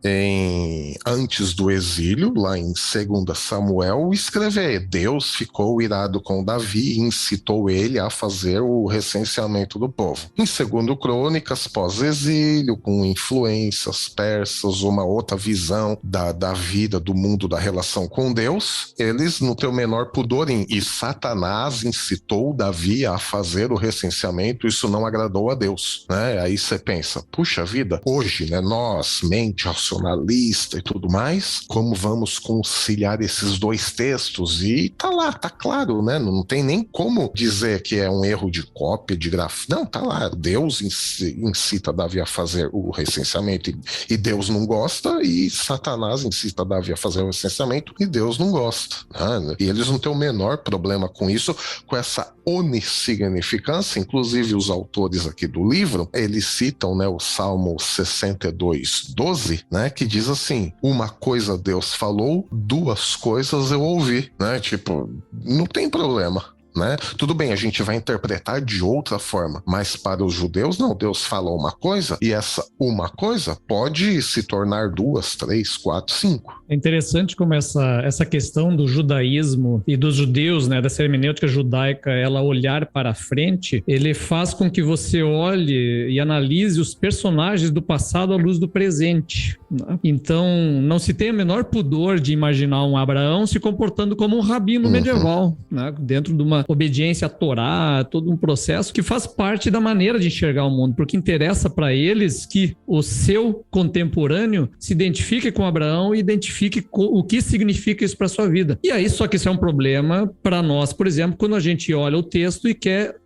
antes do exílio, lá em 2 Samuel, escrever: Deus ficou irado com Davi e incitou ele a fazer o recenseamento do povo. Em 2 Crônicas, pós-exílio, com influências persas, uma outra visão da vida, do mundo, da relação com Deus, eles não têm o menor pudor e Satanás incitou Davi a fazer o recenseamento, isso não agradou a Deus, né? Aí você pensa, puxa vida, hoje, né, nós, mente racionalista e tudo mais, como vamos conciliar esses dois textos? E tá lá, tá claro, né? Não tem nem como dizer que é um erro de cópia, de grafia. Não, tá lá, Deus incita Davi a fazer o recenseamento e Deus não gosta, e Satanás incita Davi a fazer o recenseamento e Deus não gosta, né? E eles não têm o menor problema com isso, com essa onissignificância. Inclusive os autores aqui do livro, eles citam, né, o Salmo 62:12, né, que diz assim: uma coisa Deus falou, duas coisas eu ouvi, né? Tipo, não tem problema, né? Tudo bem, a gente vai interpretar de outra forma, mas para os judeus não, Deus fala uma coisa e essa uma coisa pode se tornar 2, 3, 4, 5. É interessante como essa questão do judaísmo e dos judeus, né, dessa hermenêutica judaica, ela olhar para frente, ele faz com que você olhe e analise os personagens do passado à luz do presente, né? Então, não se tem o menor pudor de imaginar um Abraão se comportando como um rabino medieval, né, dentro de uma obediência à Torá, todo um processo que faz parte da maneira de enxergar o mundo, porque interessa para eles que o seu contemporâneo se identifique com Abraão e identifique o que significa isso para sua vida. E aí, só que isso é um problema para nós, por exemplo, quando a gente olha o texto e quer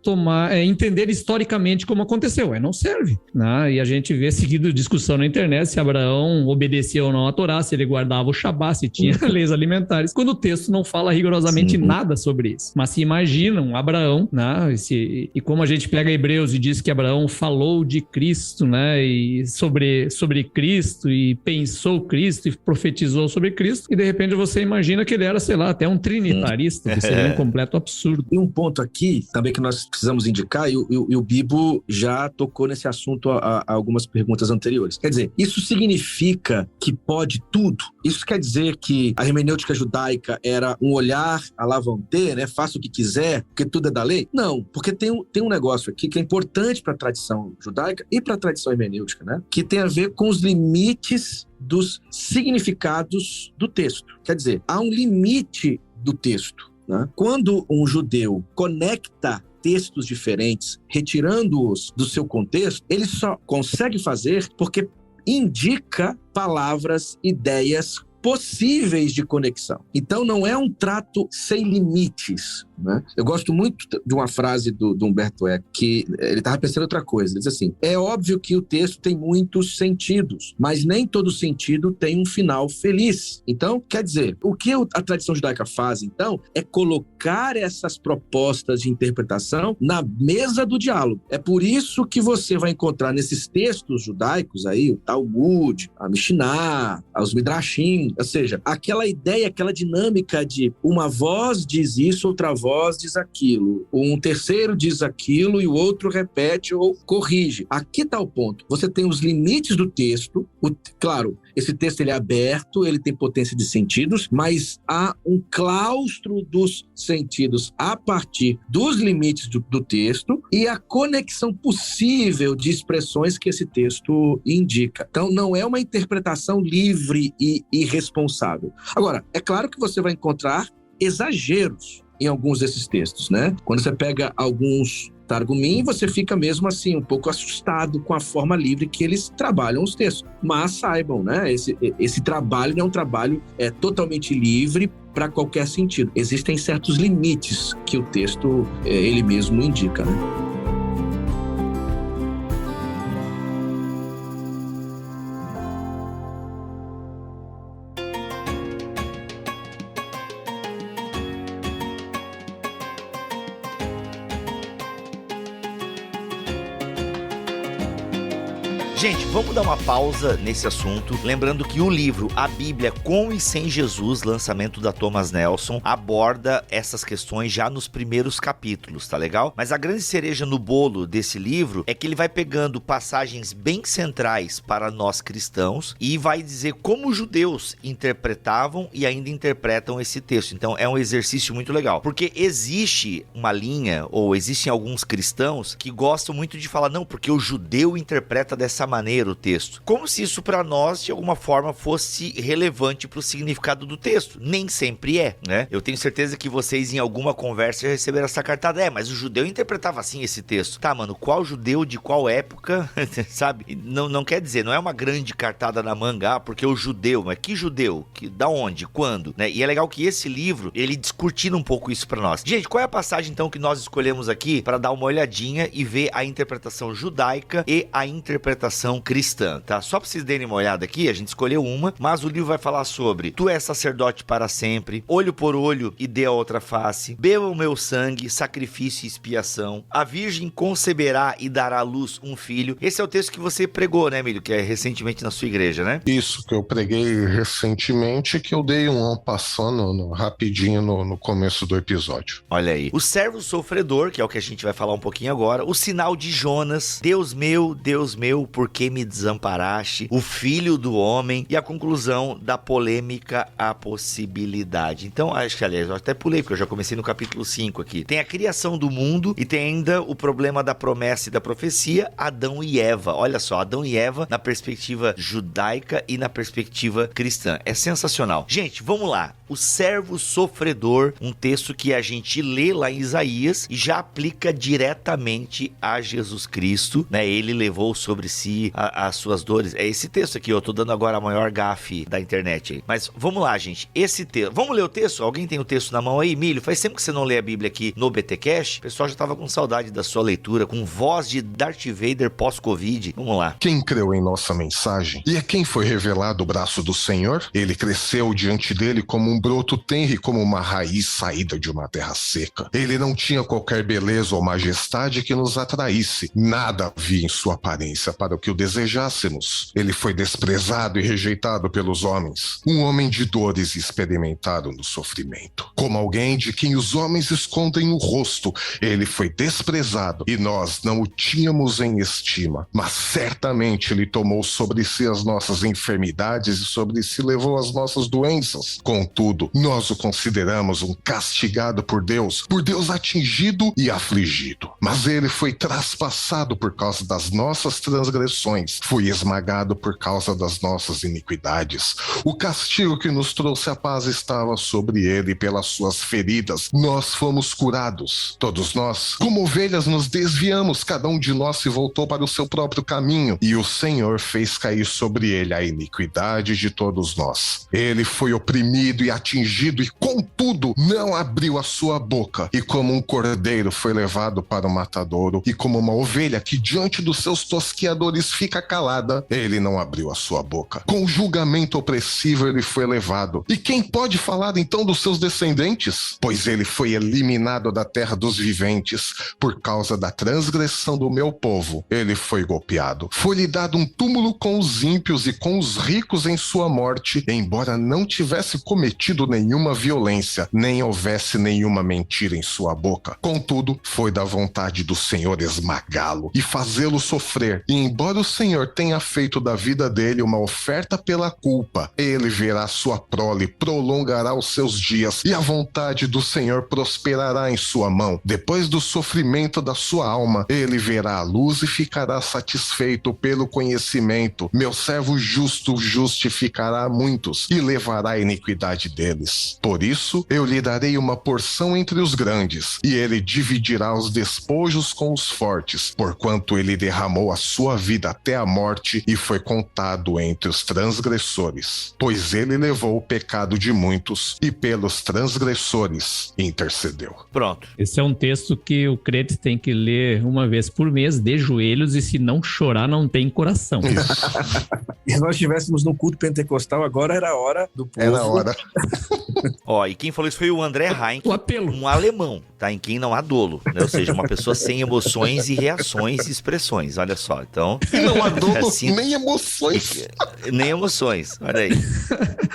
entender historicamente como aconteceu. Aí não serve, né? E a gente vê seguido discussão na internet se Abraão obedecia ou não à Torá, se ele guardava o Shabá, se tinha leis alimentares, quando o texto não fala rigorosamente nada sobre isso. Mas se imaginam Abraão, né? E como a gente pega Hebreus e diz que Abraão falou de Cristo, né? E sobre Cristo, e pensou Cristo, e profetizou sobre Cristo, e de repente você imagina que ele era, sei lá, até um trinitarista, que seria um completo absurdo. E um ponto aqui também que nós precisamos indicar, e o Bibo já tocou nesse assunto a algumas perguntas anteriores. Quer dizer, isso significa que pode tudo? Isso quer dizer que a hermenêutica judaica era um olhar à la volonté, né? Faça o que quiser, porque tudo é da lei? Não, porque tem um negócio aqui que é importante para a tradição judaica e para a tradição hermenêutica, né? Que tem a ver com os limites dos significados do texto. Quer dizer, há um limite do texto, né? Quando um judeu conecta textos diferentes, retirando-os do seu contexto, ele só consegue fazer porque indica palavras, ideias possíveis de conexão. Então não é um trato sem limites, né? Eu gosto muito de uma frase do Humberto Eco, que ele estava pensando em outra coisa. Ele diz assim: é óbvio que o texto tem muitos sentidos, mas nem todo sentido tem um final feliz. Então, quer dizer, o que a tradição judaica faz, então, é colocar essas propostas de interpretação na mesa do diálogo. É por isso que você vai encontrar nesses textos judaicos aí, o Talmud, a Mishnah, os Midrashim, ou seja, aquela ideia, aquela dinâmica de uma voz diz isso, outra voz diz aquilo, um terceiro diz aquilo e o outro repete ou corrige. Aqui está o ponto. Você tem os limites do texto. Claro, esse texto ele é aberto, ele tem potência de sentidos, mas há um claustro dos sentidos a partir dos limites do texto e a conexão possível de expressões que esse texto indica. Então, não é uma interpretação livre e irresponsável. Agora, é claro que você vai encontrar exageros em alguns desses textos, né? Quando você pega alguns Targumim, você fica mesmo assim um pouco assustado com a forma livre que eles trabalham os textos. Mas saibam, né? Esse trabalho não é um trabalho totalmente livre para qualquer sentido. Existem certos limites que o texto ele mesmo indica, né? Gente, vamos dar uma pausa nesse assunto, lembrando que o livro A Bíblia com e Sem Jesus, lançamento da Thomas Nelson, aborda essas questões já nos primeiros capítulos, tá legal? Mas a grande cereja no bolo desse livro é que ele vai pegando passagens bem centrais para nós cristãos e vai dizer como os judeus interpretavam e ainda interpretam esse texto. Então é um exercício muito legal, porque existe uma linha, ou existem alguns cristãos que gostam muito de falar, não, porque o judeu interpreta dessa maneira o texto, como se isso para nós de alguma forma fosse relevante para o significado do texto. Nem sempre é, né? Eu tenho certeza que vocês em alguma conversa já receberam essa cartada, mas o judeu interpretava assim esse texto. Tá, mano, qual judeu de qual época, sabe? Não quer dizer, não é uma grande cartada na manga, porque o judeu, mas que judeu? Da onde? Quando? Né? E é legal que esse livro, ele descortina um pouco isso para nós. Gente, qual é a passagem então que nós escolhemos aqui para dar uma olhadinha e ver a interpretação judaica e a interpretação cristã, tá? Só pra vocês darem uma olhada aqui, a gente escolheu uma, mas o livro vai falar sobre tu és sacerdote para sempre, olho por olho e dê a outra face, beba o meu sangue, sacrifício e expiação, a virgem conceberá e dará à luz um filho. Esse é o texto que você pregou, né, Emílio? Que é recentemente na sua igreja, né? Isso, que eu preguei recentemente, que eu dei um passando rapidinho no começo do episódio. Olha aí. O servo sofredor, que é o que a gente vai falar um pouquinho agora, o sinal de Jonas, Deus meu, por que me desamparaste? O filho do homem e a conclusão da polêmica, a possibilidade. Então, acho que, aliás, eu até pulei, porque eu já comecei no capítulo 5 aqui. Tem a criação do mundo e tem ainda o problema da promessa e da profecia, Adão e Eva. Olha só, Adão e Eva na perspectiva judaica e na perspectiva cristã. É sensacional. Gente, vamos lá. O servo sofredor, um texto que a gente lê lá em Isaías e já aplica diretamente a Jesus Cristo, né? Ele levou sobre si as suas dores. É esse texto aqui, eu tô dando agora a maior gafe da internet aí. Mas vamos lá, gente. Esse texto, vamos ler o texto? Alguém tem o texto na mão aí? Emílio, faz tempo que você não lê a Bíblia aqui no BTcast. O pessoal já tava com saudade da sua leitura, com voz de Darth Vader pós-Covid. Vamos lá. Quem creu em nossa mensagem e a quem foi revelado o braço do Senhor, ele cresceu diante dele como um broto tenro e como uma raiz saída de uma terra seca. Ele não tinha qualquer beleza ou majestade que nos atraísse. Nada havia em sua aparência para o que o desejássemos. Ele foi desprezado e rejeitado pelos homens, um homem de dores e experimentado no sofrimento. Como alguém de quem os homens escondem o rosto, ele foi desprezado e nós não o tínhamos em estima. Mas certamente ele tomou sobre si as nossas enfermidades e sobre si levou as nossas doenças. Contudo, nós o consideramos um castigado por Deus atingido e afligido. Mas ele foi traspassado por causa das nossas transgressões, foi esmagado por causa das nossas iniquidades. O castigo que nos trouxe a paz estava sobre ele, e pelas suas feridas nós fomos curados. Todos nós, como ovelhas, nos desviamos, cada um de nós se voltou para o seu próprio caminho, e o Senhor fez cair sobre ele a iniquidade de todos nós. Ele foi oprimido e atingido, e contudo não abriu a sua boca, e como um cordeiro foi levado para o matadouro, e como uma ovelha que diante dos seus tosquiadores fica calada, ele não abriu a sua boca. Com julgamento opressivo ele foi levado. E quem pode falar então dos seus descendentes? Pois ele foi eliminado da terra dos viventes por causa da transgressão do meu povo. Ele foi golpeado. Foi-lhe dado um túmulo com os ímpios e com os ricos em sua morte, embora não tivesse cometido nenhuma violência, nem houvesse nenhuma mentira em sua boca. Contudo, foi da vontade do Senhor esmagá-lo e fazê-lo sofrer. E embora o Senhor tenha feito da vida dele uma oferta pela culpa, ele verá sua prole, prolongará os seus dias, e a vontade do Senhor prosperará em sua mão. Depois do sofrimento da sua alma, ele verá a luz e ficará satisfeito pelo conhecimento. Meu servo justo justificará muitos e levará a iniquidade deles. Por isso, eu lhe darei uma porção entre os grandes, e ele dividirá os despojos com os fortes, porquanto ele derramou a sua vida até a morte e foi contado entre os transgressores. Pois ele levou o pecado de muitos e pelos transgressores intercedeu. Pronto. Esse é um texto que o crente tem que ler uma vez por mês, de joelhos, e se não chorar, não tem coração. E nós estivéssemos no culto pentecostal, agora era a hora do povo. Era a hora. Ó, e quem falou isso foi o André Heinck, O apelo. um alemão, tá? Em quem não há dolo, né? Ou seja, uma pessoa sem emoções e reações e expressões, olha só. Então, E não há dor, assim, nem emoções. nem emoções, olha aí.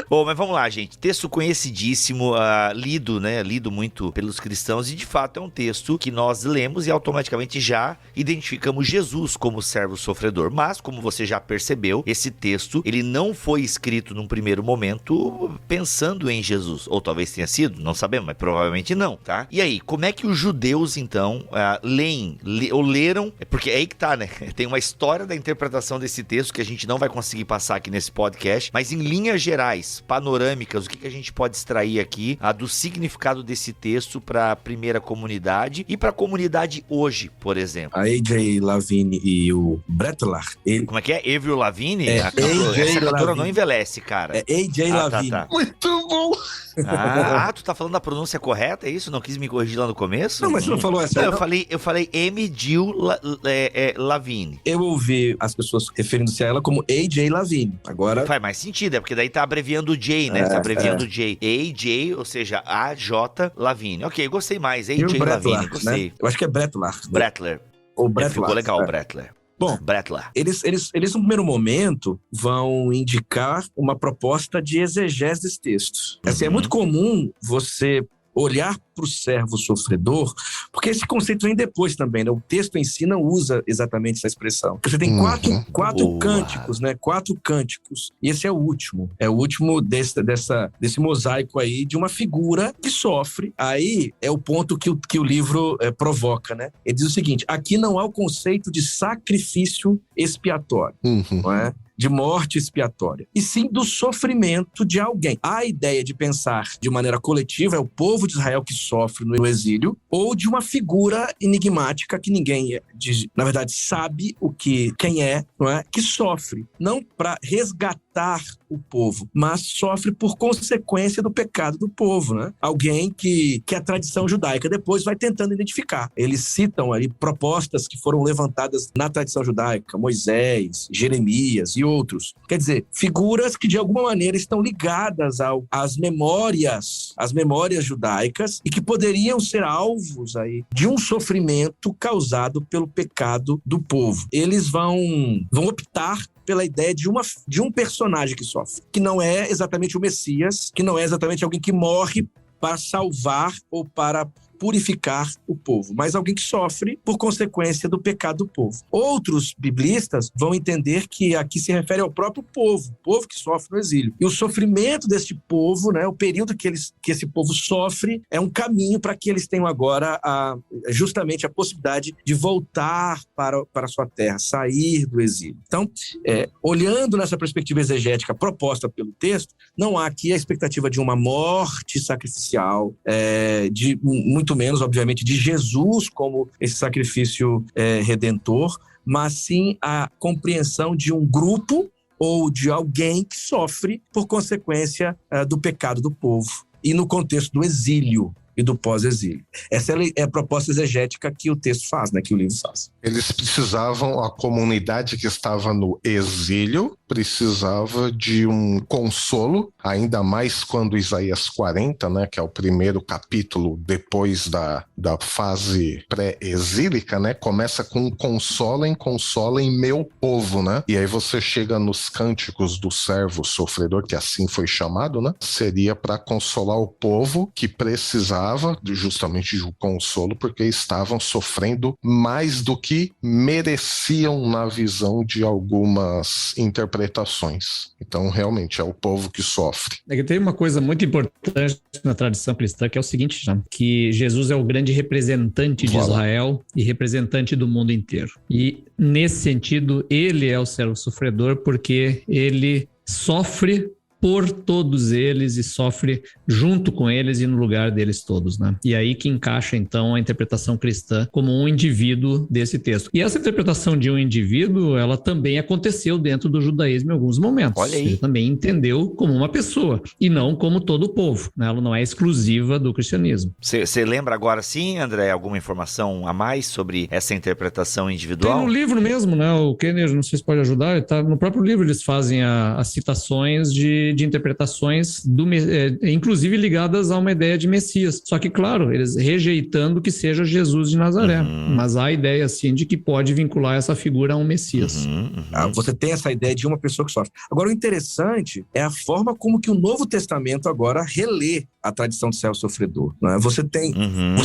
Bom, mas vamos lá, gente. Texto conhecidíssimo, lido, né? Lido muito pelos cristãos e, de fato, é um texto que nós lemos e automaticamente já identificamos Jesus como servo sofredor. Mas, como você já percebeu, esse texto, ele não foi escrito num primeiro momento pensando em Jesus. Ou talvez tenha sido, não sabemos, mas provavelmente não, tá? E aí, como é que os judeus, então, leram? Porque é aí que tá, né? Tem uma história da interpretação desse texto que a gente não vai conseguir passar aqui nesse podcast, mas em linhas gerais, panorâmicas, o que a gente pode extrair aqui do significado desse texto para a primeira comunidade e para a comunidade hoje, por exemplo. A A.J. Lavigne e o Brettler. Como é que é? Avril Lavigne? A.J. Essa cantora Lavigne. não envelhece, cara. É A.J. Lavigne. Tá. Muito bom. Tu tá falando a pronúncia correta, é isso? Não quis me corrigir lá no começo? Não, mas você não falou essa. Não, Não. eu falei M. Jill Lavigne. Eu ouvi as pessoas referindo-se a ela como A.J. Lavigne. Agora, Faz mais sentido, porque daí tá abreviando o J, né? Tá abreviando o J. A.J., ou seja, A.J. Lavigne. Ok, gostei mais. e o A.J. Brettler, Lavigne, gostei. né? Eu acho que é Brettler. Brettler. Ou Brettler. Ficou legal o É. Brettler. Bom, Brettler. Eles, no primeiro momento, vão indicar uma proposta de exegese desse texto. Assim, é muito comum você olhar para o servo sofredor, porque esse conceito vem depois também, né? O texto em si não usa exatamente essa expressão. Você tem quatro Boa. cânticos, né? 4 cânticos. E esse é o último. É o último desse mosaico aí de uma figura que sofre. Aí é o ponto que o livro provoca, né? Ele diz o seguinte: aqui não há o conceito de sacrifício expiatório, não é? De morte expiatória, e sim do sofrimento de alguém. A ideia de pensar de maneira coletiva é o povo de Israel que sofre no exílio, ou de uma figura enigmática que ninguém, na verdade, sabe quem é, não é? Que sofre, não para resgatar o povo, mas sofre por consequência do pecado do povo, né? Alguém que a tradição judaica depois vai tentando identificar. Eles citam ali propostas que foram levantadas na tradição judaica, Moisés, Jeremias e outros. Quer dizer, figuras que de alguma maneira estão ligadas às memórias judaicas e que poderiam ser alvos aí de um sofrimento causado pelo pecado do povo. Eles vão optar pela ideia de um personagem que sofre, que não é exatamente o Messias, que não é exatamente alguém que morre para salvar ou para purificar o povo, mas alguém que sofre por consequência do pecado do povo. Outros biblistas vão entender que aqui se refere ao próprio povo, o povo que sofre no exílio. E o sofrimento deste povo, né, o período que esse povo sofre, é um caminho para que eles tenham agora justamente a possibilidade de voltar para a sua terra, sair do exílio. Então, olhando nessa perspectiva exegética proposta pelo texto, não há aqui a expectativa de uma morte sacrificial, de muito menos, obviamente, de Jesus como esse sacrifício redentor, mas sim a compreensão de um grupo ou de alguém que sofre por consequência do pecado do povo e no contexto do exílio e do pós-exílio. Essa é a proposta exegética que o texto faz, né, que o livro faz. Eles precisavam, a comunidade que estava no exílio precisava de um consolo, ainda mais quando Isaías 40, né, que é o primeiro capítulo depois da fase pré-exílica, né, começa com consolem meu povo, né? E aí você chega nos cânticos do servo sofredor, que assim foi chamado, né? Seria para consolar o povo que precisava justamente de um consolo, porque estavam sofrendo mais do que mereciam na visão de algumas interpretações. Então, realmente, é o povo que sofre. É que tem uma coisa muito importante na tradição cristã, que é o seguinte, já, que Jesus é o grande representante de Israel e representante do mundo inteiro. E, nesse sentido, ele é o servo sofredor porque ele sofre por todos eles e sofre junto com eles e no lugar deles todos, né? E aí que encaixa, então, a interpretação cristã como um indivíduo desse texto. E essa interpretação de um indivíduo, ela também aconteceu dentro do judaísmo em alguns momentos. Olha aí. Ele também entendeu como uma pessoa e não como todo o povo, né? Ela não é exclusiva do cristianismo. Você lembra agora sim, André, alguma informação a mais sobre essa interpretação individual? Tem no livro mesmo, né? O Kenner, não sei se pode ajudar, tá? No próprio livro eles fazem as citações de interpretações, inclusive ligadas a uma ideia de Messias. Só que, claro, eles rejeitando que seja Jesus de Nazaré. Mas há a ideia, assim, de que pode vincular essa figura a um Messias. Você tem essa ideia de uma pessoa que sofre. Agora, o interessante é a forma como que o Novo Testamento agora relê a tradição do servo sofredor. Né? Você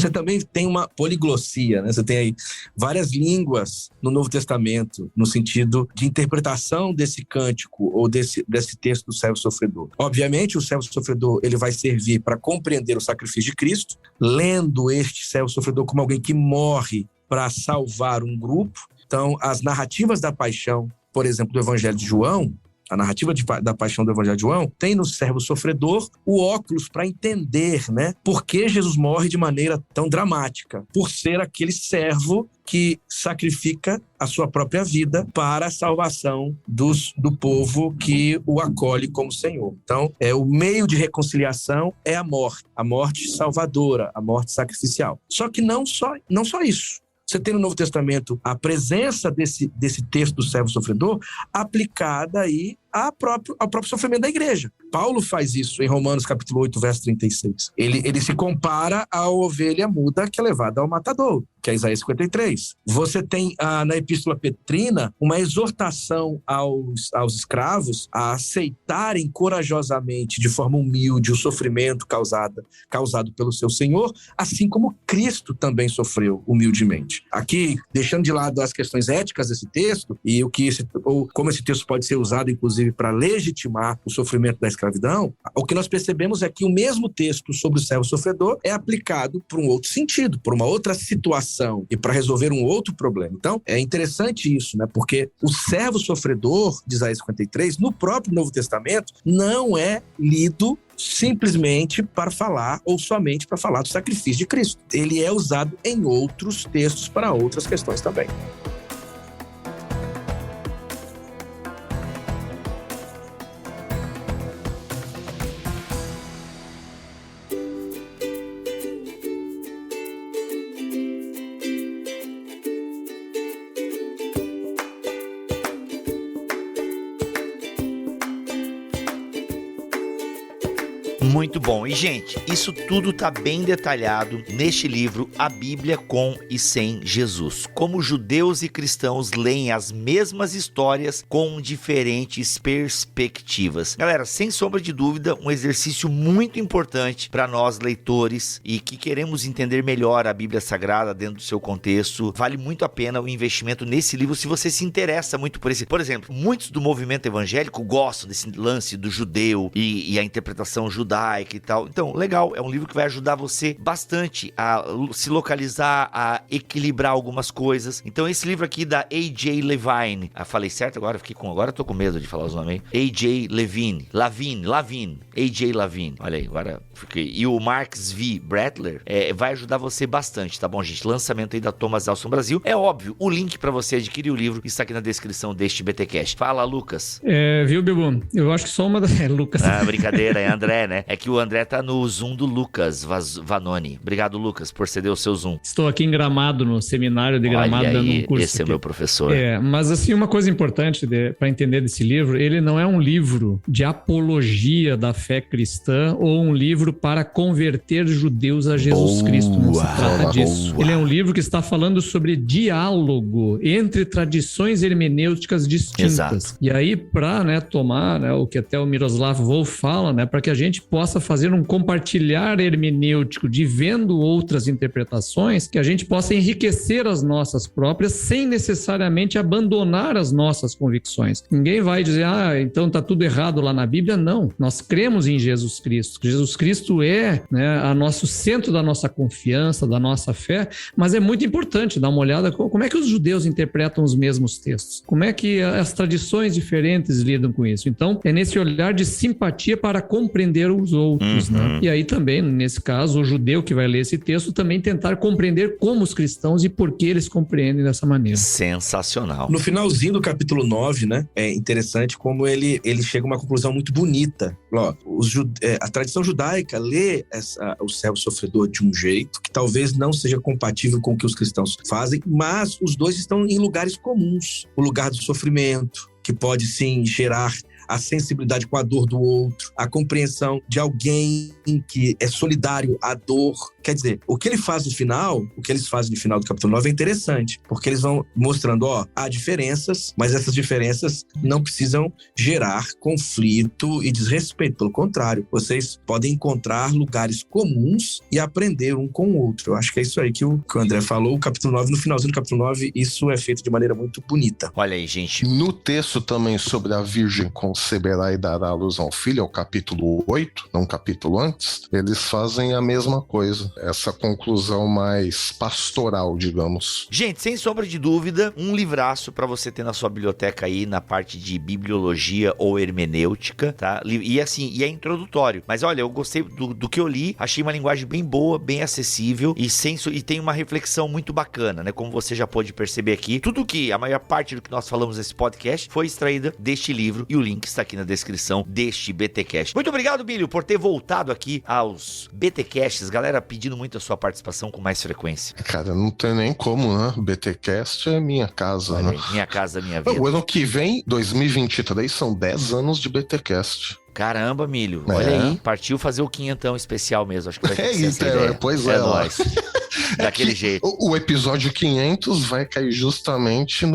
também tem uma poliglossia, né? Você tem aí várias línguas no Novo Testamento, no sentido de interpretação desse cântico ou desse texto do servo sofredor. Obviamente, o servo sofredor ele vai servir para compreender o sacrifício de Cristo, lendo este servo sofredor como alguém que morre para salvar um grupo. Então, as narrativas da paixão, por exemplo, do Evangelho de João, a narrativa da paixão do Evangelho de João tem no servo sofredor o óculos para entender, né, por que Jesus morre de maneira tão dramática, por ser aquele servo que sacrifica a sua própria vida para a salvação do povo que o acolhe como Senhor. Então, o meio de reconciliação é a morte salvadora, a morte sacrificial. Só que não só isso. Você tem no Novo Testamento a presença desse texto do servo sofredor aplicada aí ao próprio sofrimento da igreja. Paulo faz isso em Romanos capítulo 8, verso 36. Ele se compara à ovelha muda que é levada ao matador, que é Isaías 53. Você tem na Epístola Petrina uma exortação aos escravos a aceitarem corajosamente, de forma humilde, o sofrimento causado pelo seu Senhor, assim como Cristo também sofreu humildemente. Aqui, deixando de lado as questões éticas desse texto e como esse texto pode ser usado, inclusive, para legitimar o sofrimento da escravidão, o que nós percebemos é que o mesmo texto sobre o servo sofredor é aplicado por um outro sentido, por uma outra situação e para resolver um outro problema. Então, é interessante isso, né? Porque o servo sofredor de Isaías 53, no próprio Novo Testamento, não é lido simplesmente para falar ou somente para falar do sacrifício de Cristo. Ele é usado em outros textos para outras questões também. Muito bom. E, gente, isso tudo tá bem detalhado neste livro, A Bíblia com e Sem Jesus. Como judeus e cristãos leem as mesmas histórias com diferentes perspectivas. Galera, sem sombra de dúvida, um exercício muito importante para nós leitores e que queremos entender melhor a Bíblia Sagrada dentro do seu contexto. Vale muito a pena o investimento nesse livro se você se interessa muito por esse. Por exemplo, muitos do movimento evangélico gostam desse lance do judeu e a interpretação judaica e tal. Então, legal, é um livro que vai ajudar você bastante a se localizar, a equilibrar algumas coisas. Então, esse livro aqui da A.J. Levine, falei certo agora? Agora tô com medo de falar os nomes aí. A.J. Levine, A.J. Levine, olha aí, agora fiquei. E o Marcus V. Brettler vai ajudar você bastante, tá bom, gente? Lançamento aí da Thomas Nelson Brasil. É óbvio, o link para você adquirir o livro está aqui na descrição deste BTcast. Fala, Lucas. Viu, Bibu? Eu acho que só uma Lucas. Brincadeira, é André, né? É que o André tá no Zoom do Lucas Vanoni. Obrigado, Lucas, por ceder o seu Zoom. Estou aqui em Gramado, no seminário de Gramado, olha dando aí, um curso. Esse aqui. É meu professor. Mas assim, uma coisa importante para entender desse livro, ele não é um livro de apologia da fé cristã ou um livro para converter judeus a Jesus Cristo. Não se trata disso. Ele é um livro que está falando sobre diálogo entre tradições hermenêuticas distintas. Exato. E aí, para tomar o que até o Miroslav Volf fala, para que a gente possa possa fazer um compartilhar hermenêutico de vendo outras interpretações, que a gente possa enriquecer as nossas próprias sem necessariamente abandonar as nossas convicções. Ninguém vai dizer, então tá tudo errado lá na Bíblia. Não, nós cremos em Jesus Cristo. Jesus Cristo é, né, a nosso centro da nossa confiança, da nossa fé, mas é muito importante dar uma olhada como é que os judeus interpretam os mesmos textos, como é que as tradições diferentes lidam com isso. Então, é nesse olhar de simpatia para compreender os outros, né? E aí também, nesse caso, o judeu que vai ler esse texto também tentar compreender como os cristãos e por que eles compreendem dessa maneira. Sensacional. No finalzinho do capítulo 9, né, é interessante como ele chega a uma conclusão muito bonita. Ó, a tradição judaica lê o servo sofredor de um jeito que talvez não seja compatível com o que os cristãos fazem, mas os dois estão em lugares comuns. O lugar do sofrimento, que pode sim gerar a sensibilidade com a dor do outro, a compreensão de alguém que é solidário à dor. Quer dizer, o que ele faz no final, o que eles fazem no final do capítulo 9 é interessante, porque eles vão mostrando, há diferenças, mas essas diferenças não precisam gerar conflito e desrespeito. Pelo contrário, vocês podem encontrar lugares comuns e aprender um com o outro. Eu acho que é isso aí que o André falou. O capítulo 9, no finalzinho do capítulo 9, isso é feito de maneira muito bonita. Olha aí, gente. No texto também sobre a Virgem conceberá e dará à luz a um filho, é o capítulo 8, não capítulo antes, eles fazem a mesma coisa. Essa conclusão mais pastoral, digamos. Gente, sem sombra de dúvida, um livraço pra você ter na sua biblioteca aí, na parte de bibliologia ou hermenêutica, tá? E assim, é introdutório. Mas olha, eu gostei do que eu li, achei uma linguagem bem boa, bem acessível e tem uma reflexão muito bacana, né? Como você já pôde perceber aqui, a maior parte do que nós falamos nesse podcast foi extraída deste livro e o link está aqui na descrição deste BTcast. Muito obrigado, Bílio, por ter voltado aqui aos BTcasts. Galera pedindo muito a sua participação com mais frequência. Cara, não tem nem como, né? BTcast é minha casa, olha né? aí, minha casa, minha vida. O ano que vem, 2023, são 10 anos de BTcast. Caramba, Milho, olha aí, partiu fazer o quinhentão especial mesmo, acho que vai ter que ser essa ideia. Pois é. Nóis. Daquele jeito. O episódio 500 vai cair justamente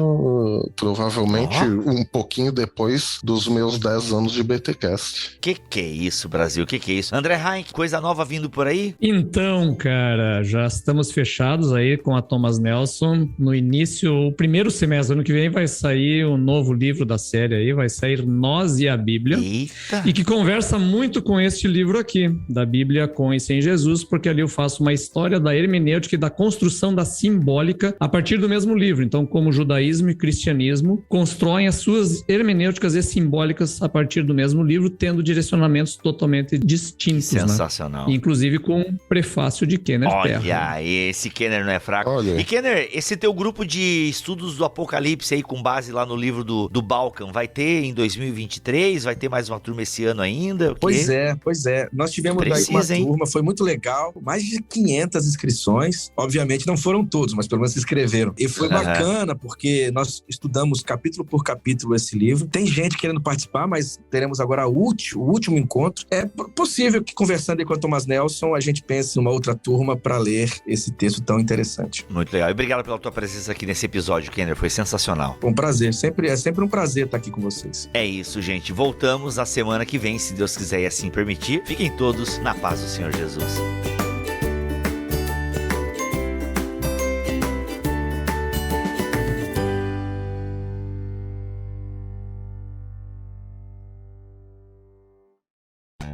provavelmente um pouquinho depois dos meus 10 anos de BTcast. Que é isso, Brasil? Que é isso? André Heinck, coisa nova vindo por aí? Então, cara, já estamos fechados aí com a Thomas Nelson. No início, o primeiro semestre do ano que vem vai sair um novo livro da série aí, vai sair Nós e a Bíblia. Eita! E que conversa muito com este livro aqui, da Bíblia com e sem Jesus, porque ali eu faço uma história da hermenêutica e da construção da simbólica a partir do mesmo livro. Então, como o judaísmo e o cristianismo constroem as suas hermenêuticas e simbólicas a partir do mesmo livro, tendo direcionamentos totalmente distintos. Sensacional. Né? Inclusive com um prefácio de Kenner Terra. Olha, esse Kenner não é fraco. Olha. E Kenner, esse teu grupo de estudos do Apocalipse aí, com base lá no livro do Balkan, vai ter em 2023? Vai ter mais uma turma esse ano ainda? Pois é. Nós tivemos daí uma turma, foi muito legal, mais de 500 inscrições. Obviamente não foram todos, mas pelo menos se inscreveram. E foi bacana, porque nós estudamos capítulo por capítulo esse livro. Tem gente querendo participar, mas teremos agora o último encontro. É possível que, conversando aí com a Thomas Nelson, a gente pense numa outra turma para ler esse texto tão interessante. Muito legal. E obrigado pela tua presença aqui nesse episódio, Kenner. Foi sensacional. Foi um prazer. É sempre um prazer estar aqui com vocês. É isso, gente. Voltamos na semana que vem, se Deus quiser e assim permitir. Fiquem todos na paz do Senhor Jesus.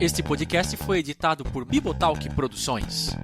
Este podcast foi editado por Bibotalk Produções.